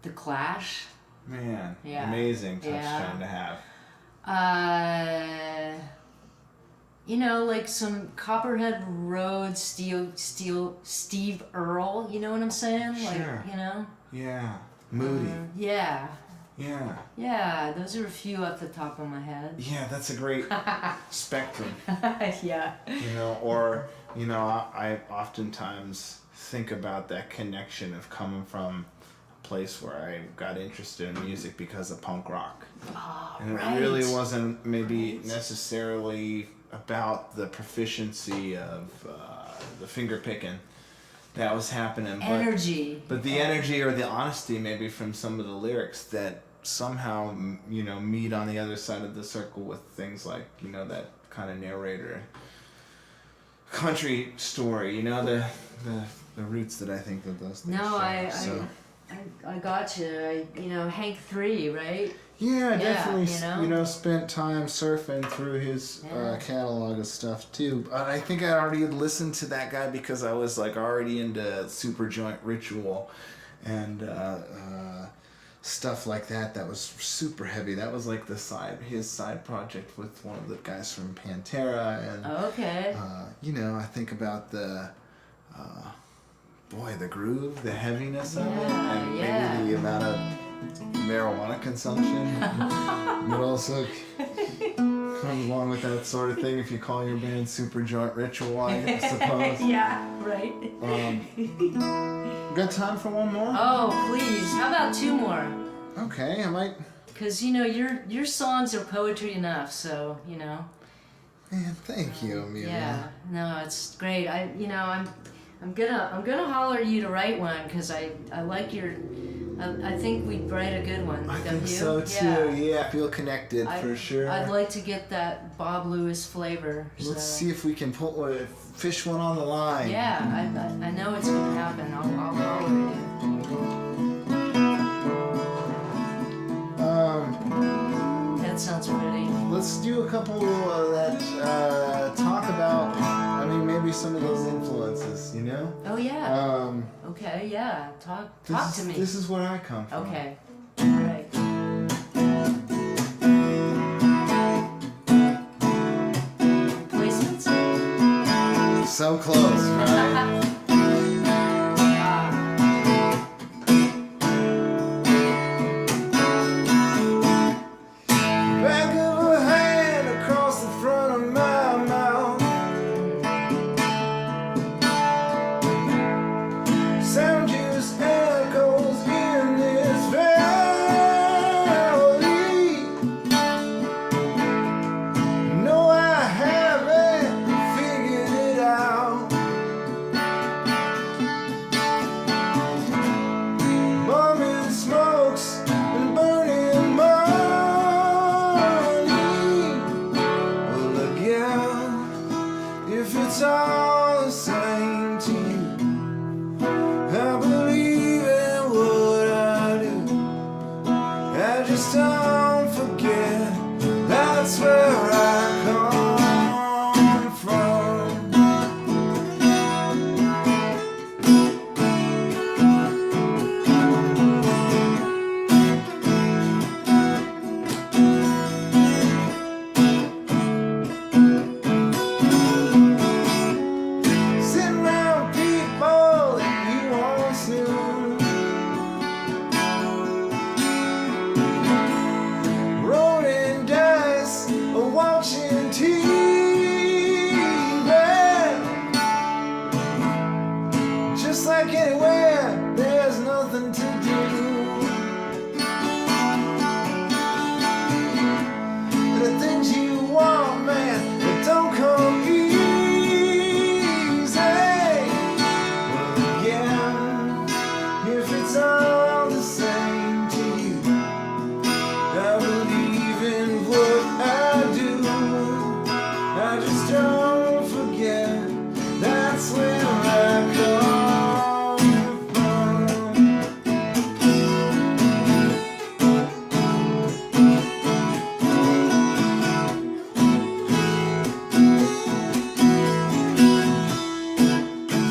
The Clash. Man, Yeah. amazing Yeah. touchstone to have. You know, like some Copperhead Road, Steve Earle. You know what I'm saying? Sure. Like, you know. Yeah. Moody. Yeah. Yeah. Yeah. Those are a few off the top of my head. Yeah, that's a great spectrum. Yeah. You know, or, you know, I oftentimes think about that connection of coming from a place where I got interested in music because of punk rock. Oh, And right. it really wasn't maybe necessarily about the proficiency of the finger picking, that was happening. Energy. But the energy or the honesty maybe from some of the lyrics that somehow, you know, meet on the other side of the circle with things like, you know, that kind of narrator country story, you know, the roots that I think that those things No, share. I got you. You know, Hank 3, right? Yeah, Yeah, definitely. you know? Spent time surfing through his catalog of stuff too. I think I already had listened to that guy because I was like already into Super Joint Ritual, and stuff like that. That was super heavy. That was like his side project with one of the guys from Pantera, and Okay. you know, I think about the the groove, the heaviness of it, and maybe the amount of marijuana consumption, but also comes along with that sort of thing if you call your band Super Joint Ritual, I suppose. Yeah, right. Got time for one more? Oh, please. How about 2 more? Okay, I might. Because, you know, your songs are poetry enough, so, you know. Man, thank you, Amelia. Yeah, no, it's great. I'm gonna holler at you to write one because I like your. I think we'd write a good one. I don't think you? so too. Yeah, I feel connected for sure. I'd like to get that Bob Lewis flavor. Let's see if we can fish one on the line. Yeah, I know it's gonna happen. I'll holler at you. That sounds pretty. Let's do a couple that talk about. I mean, maybe some of those influences. You know. Oh yeah. Okay. Yeah. Talk to me. This is where I come from. Okay. All right. Placements? So close, right? Back of her hand across the front of my mouth. Sound just echoes in this valley. No, I haven't figured it out. Bumming smokes and burning money. Well, again, if it's all the same to you, I believe in what I do. I just don't forget. That's where I come from. Sitting around people that you once knew. Rolling dice or watching TV. Just like anywhere, there's nothing to do. The things you want, man, they don't come easy. Well, again, if it's all the same to you, I believe in what I do. I just don't forget. That's where I come from.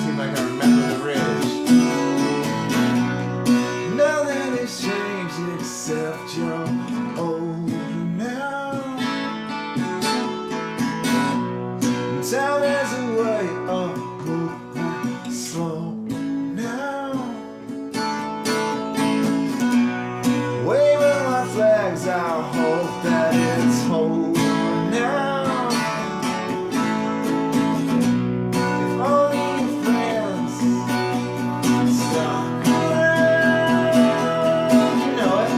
See if I can remember the bridge. Nothing has changed except you're older now. Time has a way of moving slow now. Waving my flags, I hope that it's over now. If only your friends stop around, you know it.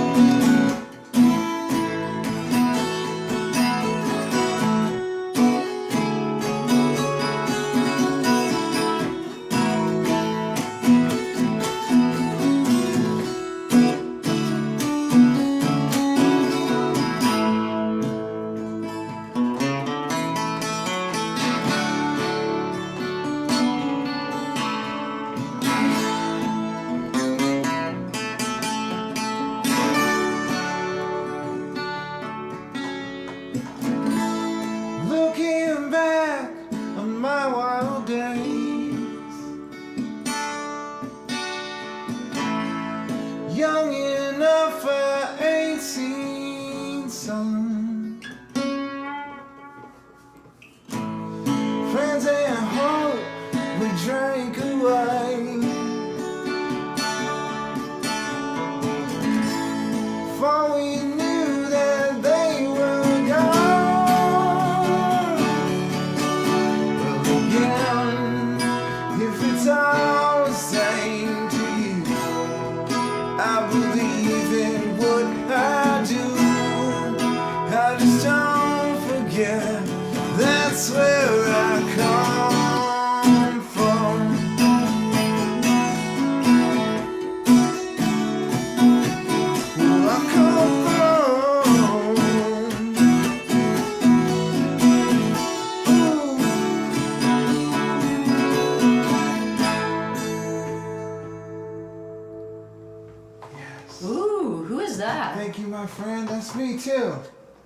Ooh, who is that? Thank you, my friend. That's me too.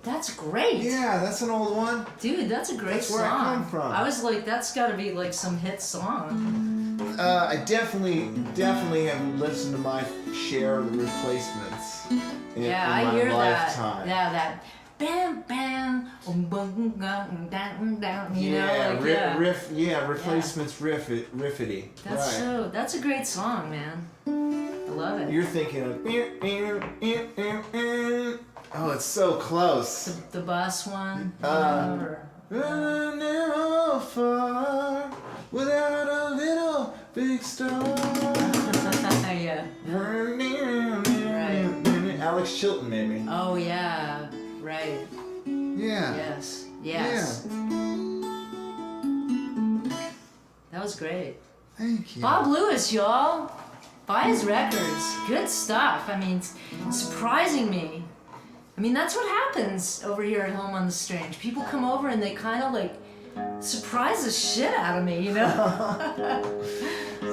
That's great. Yeah, that's an old one. Dude, that's a great That's song. where I come from. I was like, that's got to be like some hit song. I definitely have listened to my share of the Replacements. In I my hear lifetime. that. Yeah, that. Bam, bam, down, down. You know, like, Replacements riffity. That's right. that's a great song, man. I love it. You're thinking of. Oh, it's so close. The bus one. Running all far without a little big star. Yeah. Right. Alex Chilton, maybe. Oh yeah. Right. Yeah. Yes. Yes. Yeah. That was great. Thank you. Bob Lewis, y'all. Buy his records. Good stuff. I mean, surprising me. I mean, that's what happens over here at Home on the Strange. People come over and they kind of like surprise the shit out of me, you know?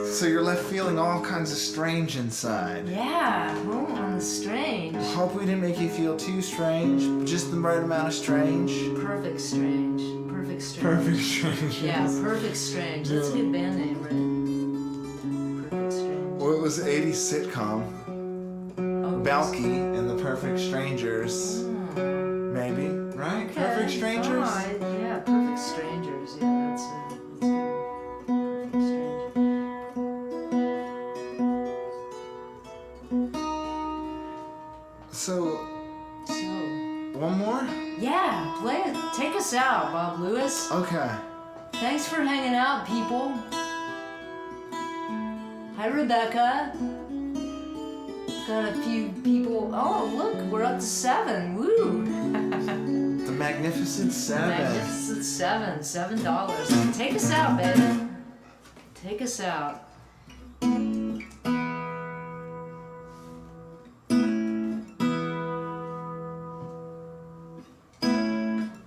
So you're left feeling all kinds of strange inside. Yeah, Home on the Strange. Hope we didn't make you feel too strange. Just the right amount of strange. Perfect Strange. Perfect Strange. Perfect strange. Yeah, Perfect Strange. That's a good band name, right? Perfect Strange. Well, it was an 80s sitcom. Oh, Balky and the Perfect Strangers. Maybe, right? okay. Perfect Strangers? Oh, yeah, Perfect Strangers. Yeah, that's good. Perfect Strangers. So, So, one more? yeah, play it. Take us out, Bob Lewis. Okay. Thanks for hanging out, people. Hi, Rebecca. Got a few people. Oh, look, we're up to 7. Woo! The Magnificent Seven. Magnificent 7. $7. Take us out, baby. Take us out.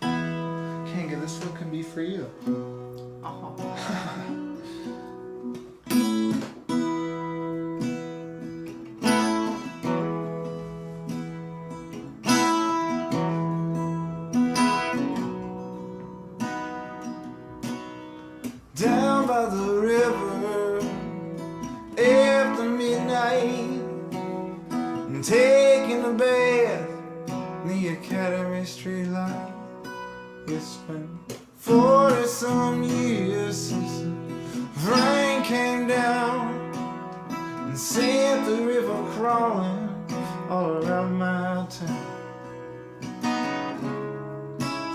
Kanga, this one can be for you. Oh. Down by the river after midnight and taking a bath in the Academy Street light. It's been 40 some years since the rain came down and sent the river crawling all around my town.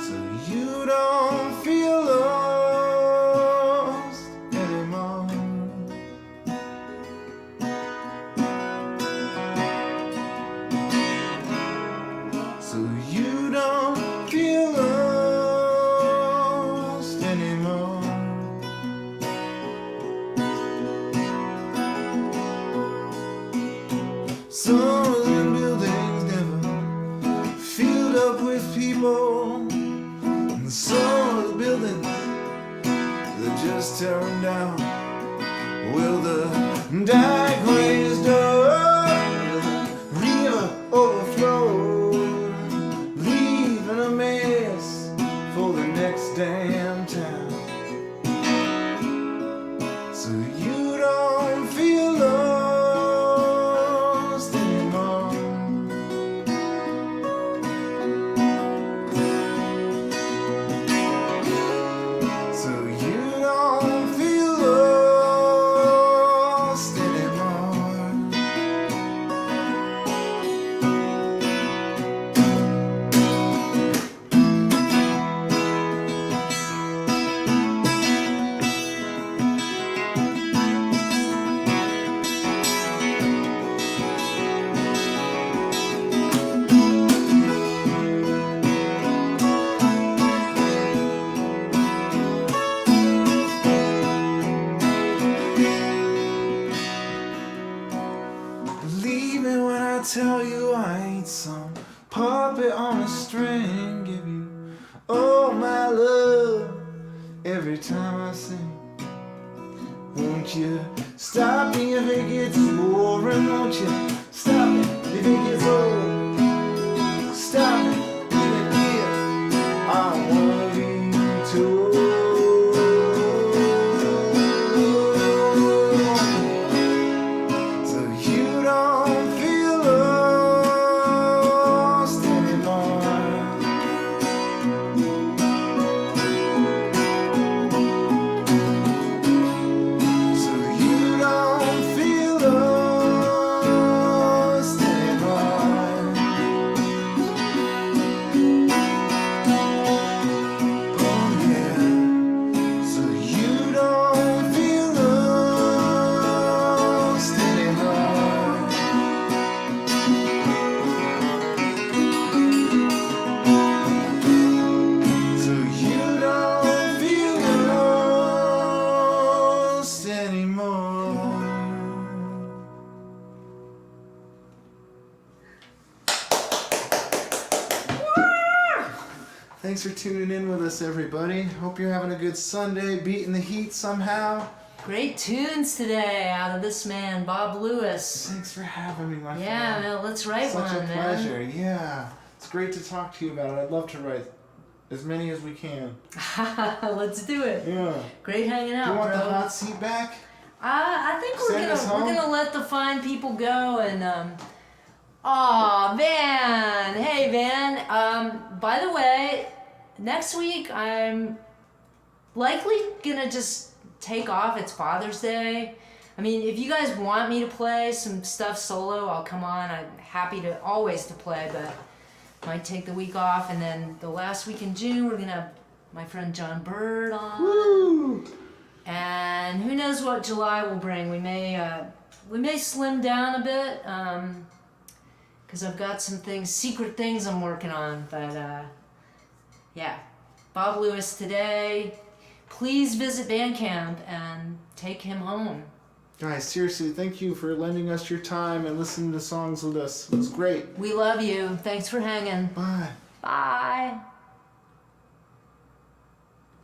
So you don't feel lost anymore. So you don't feel lost anymore. Some of the buildings never filled up with people, and some of the buildings they're just tearing down. Will the dike raised up, will the river overflow, leaving a mess for the next damn town. So you don't feel lost anymore. So you don't feel lost anymore. Believe me when I tell you I ain't some puppet on a string. Give you all my love every time I sing. Won't you stop me if it gets boring? Won't you stop me Thanks for tuning in with us, everybody. Hope you're having a good Sunday, beating the heat somehow. Great tunes today out of this man, Bob Lewis. Thanks for having me, my Yeah, friend. man, let's write Such one, a man. pleasure. Yeah. It's great to talk to you about it. I'd love to write as many as we can. Let's do it. Yeah. Great hanging out, Do you want bro. the hot seat back? I think Send us home? we're gonna let the fine people go and aw, Van. Hey, Van. By the way, next week I'm likely gonna just take off. It's Father's Day. I mean, if you guys want me to play some stuff solo, I'll come on. I'm happy to always to play, but might take the week off. And then the last week in June, we're gonna have my friend John Bird on. Woo! And who knows what July will bring. We may slim down a bit, because I've got some secret things I'm working on. But yeah, Bob Lewis today. Please visit Bandcamp and take him home. Guys, seriously, thank you for lending us your time and listening to songs with us. It was great. We love you. Thanks for hanging. Bye. Bye.